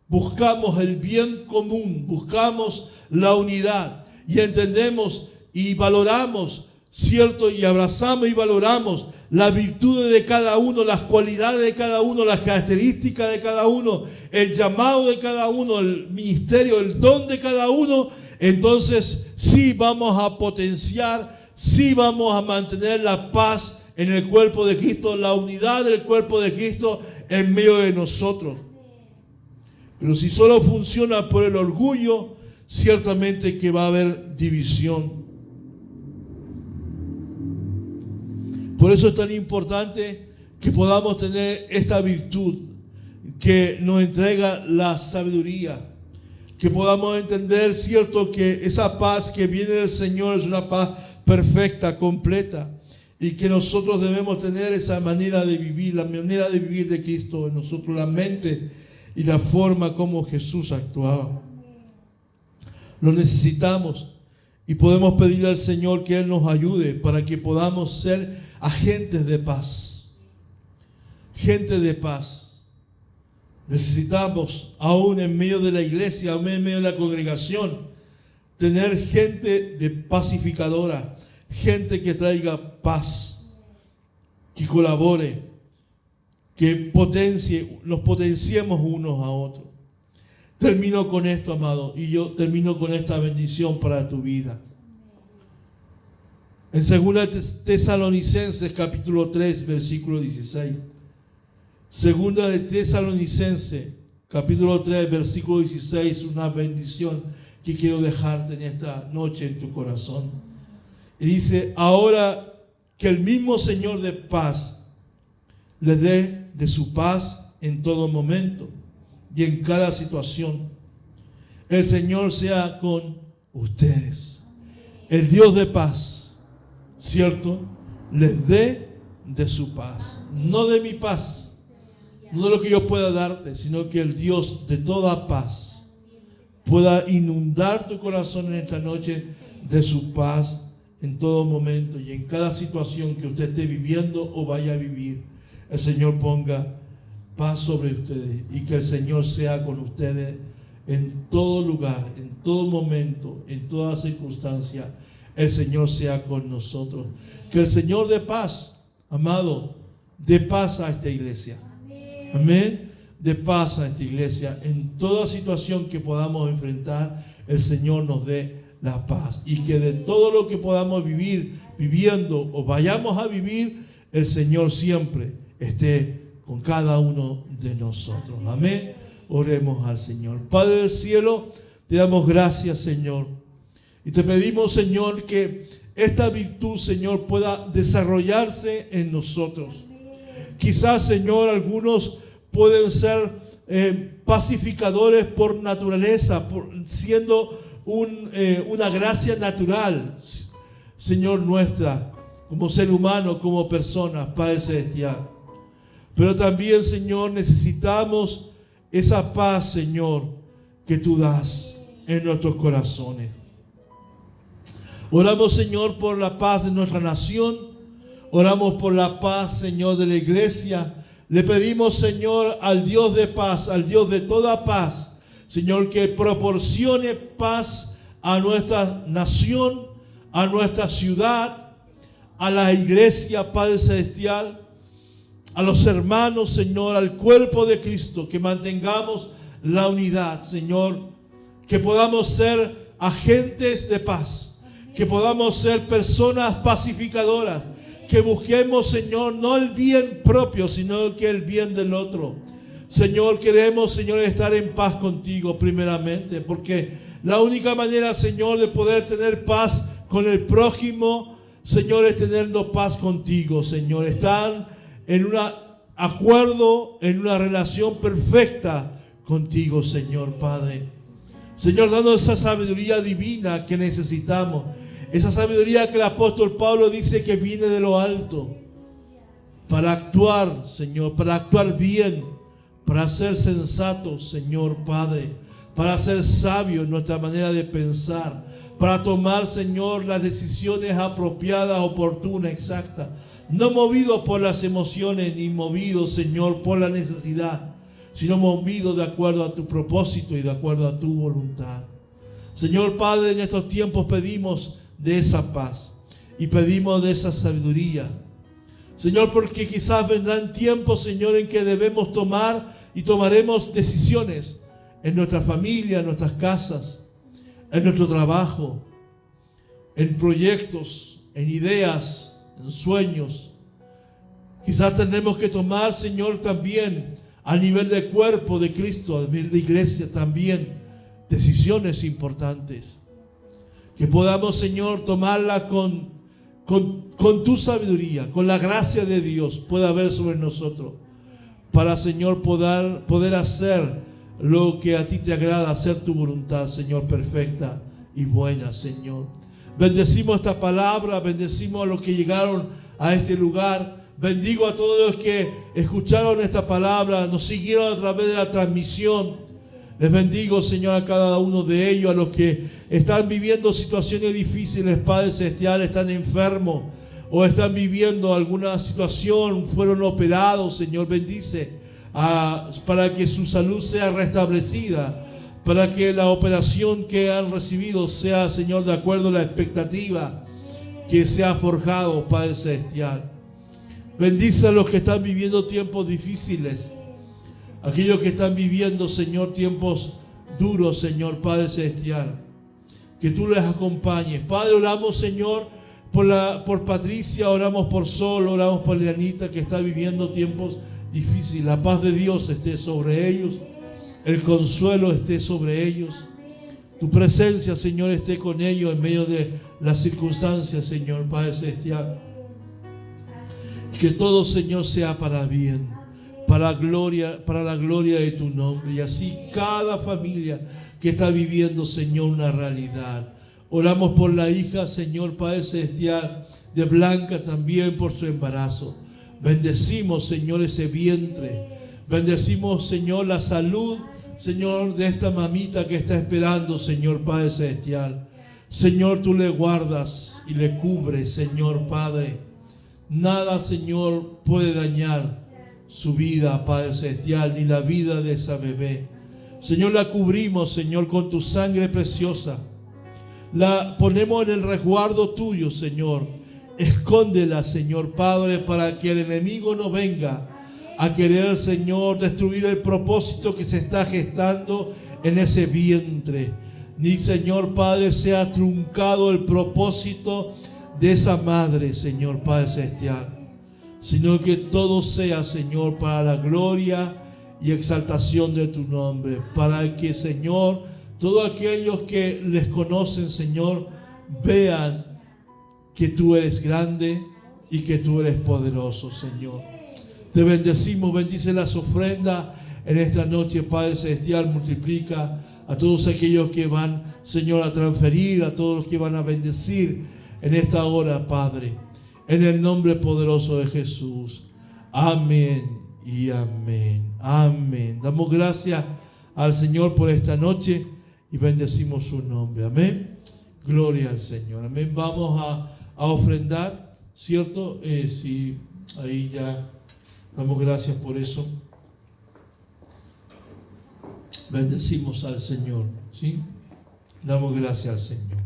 buscamos el bien común, buscamos la unidad y entendemos y valoramos, ¿cierto? Y abrazamos y valoramos las virtudes de cada uno, las cualidades de cada uno, las características de cada uno, el llamado de cada uno, el ministerio, el don de cada uno, entonces sí vamos a potenciar, sí vamos a mantener la paz en el cuerpo de Cristo, la unidad del cuerpo de Cristo en medio de nosotros. Pero si solo funciona por el orgullo, ciertamente que va a haber división. Por eso es tan importante que podamos tener esta virtud que nos entrega la sabiduría. Que podamos entender, cierto, que esa paz que viene del Señor es una paz perfecta, completa. Y que nosotros debemos tener esa manera de vivir, la manera de vivir de Cristo en nosotros, la mente y la forma como Jesús actuaba. Lo necesitamos y podemos pedirle al Señor que Él nos ayude para que podamos ser agentes de paz. Gente de paz. Necesitamos, aún en medio de la iglesia, aún en medio de la congregación, tener gente de pacificadora, gente que traiga paz, que colabore, que nos potenciemos unos a otros. Termino con esto, amado, y yo termino con esta bendición para tu vida. En 2 Tesalonicenses capítulo 3, versículo 16. 2 Tesalonicenses capítulo 3, versículo 16, una bendición que quiero dejarte en esta noche en tu corazón. Y dice: ahora que el mismo Señor de paz les dé de su paz en todo momento y en cada situación. El Señor sea con ustedes. El Dios de paz, ¿cierto?, les dé de su paz. No de mi paz, no de lo que yo pueda darte, sino que el Dios de toda paz pueda inundar tu corazón en esta noche de su paz en todo momento y en cada situación que usted esté viviendo o vaya a vivir. El Señor ponga paz sobre ustedes y que el Señor sea con ustedes en todo lugar, en todo momento, en toda circunstancia, el Señor sea con nosotros. Que el Señor dé paz, amado, dé paz a esta iglesia. Amén. De paz a esta iglesia. En toda situación que podamos enfrentar, el Señor nos dé la paz. Y que de todo lo que podamos viviendo o vayamos a vivir, el Señor siempre esté con cada uno de nosotros. Amén. Oremos al Señor. Padre del cielo, te damos gracias, Señor. Y te pedimos, Señor, que esta virtud, Señor, pueda desarrollarse en nosotros. Quizás, Señor, algunos pueden ser pacificadores por naturaleza, siendo una gracia natural, Señor, nuestra, como ser humano, como personas, Padre Celestial. Pero también, Señor, necesitamos esa paz, Señor, que tú das en nuestros corazones. Oramos, Señor, por la paz de nuestra nación. Oramos por la paz, Señor, de la iglesia. Le pedimos, Señor, al Dios de paz, al Dios de toda paz, Señor, que proporcione paz a nuestra nación, a nuestra ciudad, a la iglesia, Padre Celestial, a los hermanos, Señor, al cuerpo de Cristo, que mantengamos la unidad, Señor, que podamos ser agentes de paz, que podamos ser personas pacificadoras, que busquemos, Señor, no el bien propio, sino que el bien del otro. Señor, queremos, Señor, estar en paz contigo primeramente, porque la única manera, Señor, de poder tener paz con el prójimo, Señor, es teniendo paz contigo, Señor. Estar en un acuerdo, en una relación perfecta contigo, Señor, Padre. Señor, dando esa sabiduría divina que necesitamos. Esa sabiduría que el apóstol Pablo dice que viene de lo alto. Para actuar, Señor, para actuar bien, para ser sensatos, Señor, Padre. Para ser sabios en nuestra manera de pensar. Para tomar, Señor, las decisiones apropiadas, oportunas, exactas. No movidos por las emociones, ni movidos, Señor, por la necesidad, sino movidos de acuerdo a tu propósito y de acuerdo a tu voluntad. Señor Padre, en estos tiempos pedimos de esa paz y pedimos de esa sabiduría. Señor, porque quizás vendrán tiempos, Señor, en que debemos tomar y tomaremos decisiones en nuestra familia, en nuestras casas, en nuestro trabajo, en proyectos, en ideas, en sueños. Quizás tenemos que tomar, Señor, también a nivel de cuerpo de Cristo, a nivel de iglesia también, decisiones importantes. Que podamos, Señor, tomarla con tu sabiduría, con la gracia de Dios pueda haber sobre nosotros. Para, Señor, poder hacer lo que a ti te agrada, hacer tu voluntad, Señor, perfecta y buena, Señor. Bendecimos esta palabra, bendecimos a los que llegaron a este lugar. Bendigo a todos los que escucharon esta palabra, nos siguieron a través de la transmisión. Les bendigo, Señor, a cada uno de ellos, a los que están viviendo situaciones difíciles, Padre Celestial, están enfermos o están viviendo alguna situación, fueron operados, Señor, bendice para que su salud sea restablecida, para que la operación que han recibido sea, Señor, de acuerdo a la expectativa que se ha forjado, Padre Celestial. Bendice a los que están viviendo tiempos difíciles, aquellos que están viviendo, Señor, tiempos duros, Señor, Padre Celestial. Que tú les acompañes. Padre, oramos, Señor, por Patricia, oramos por Sol, oramos por Leanita, que está viviendo tiempos difíciles. La paz de Dios esté sobre ellos. El consuelo esté sobre ellos. Tu presencia, Señor, esté con ellos en medio de las circunstancias, Señor, Padre Celestial. Que todo, Señor, sea para bien, para la gloria de tu nombre. Y así cada familia que está viviendo, Señor, una realidad. Oramos por la hija, Señor, Padre Celestial, de Blanca también por su embarazo. Bendecimos, Señor, ese vientre. Bendecimos, Señor, la salud, Señor, de esta mamita que está esperando, Señor, Padre Celestial. Señor, tú le guardas y le cubres, Señor, Padre. Nada, Señor, puede dañar su vida, Padre Celestial, ni la vida de esa bebé. Señor, la cubrimos, Señor, con tu sangre preciosa. La ponemos en el resguardo tuyo, Señor. Escóndela, Señor Padre, para que el enemigo no venga a querer, Señor, destruir el propósito que se está gestando en ese vientre. Ni, Señor Padre, sea truncado el propósito de esa madre, Señor Padre Celestial, sino que todo sea, Señor, para la gloria y exaltación de tu nombre, para que, Señor, todos aquellos que les conocen, Señor, vean que tú eres grande y que tú eres poderoso, Señor. Te bendecimos, bendice las ofrendas en esta noche, Padre Celestial, multiplica a todos aquellos que van, Señor, a transferir, a todos los que van a bendecir en esta hora, Padre, en el nombre poderoso de Jesús. Amén y amén. Amén. Damos gracias al Señor por esta noche y bendecimos su nombre. Amén. Gloria al Señor. Amén. Vamos a ofrendar, ¿cierto? Sí, ahí ya damos gracias por eso. Bendecimos al Señor, ¿sí? Damos gracias al Señor.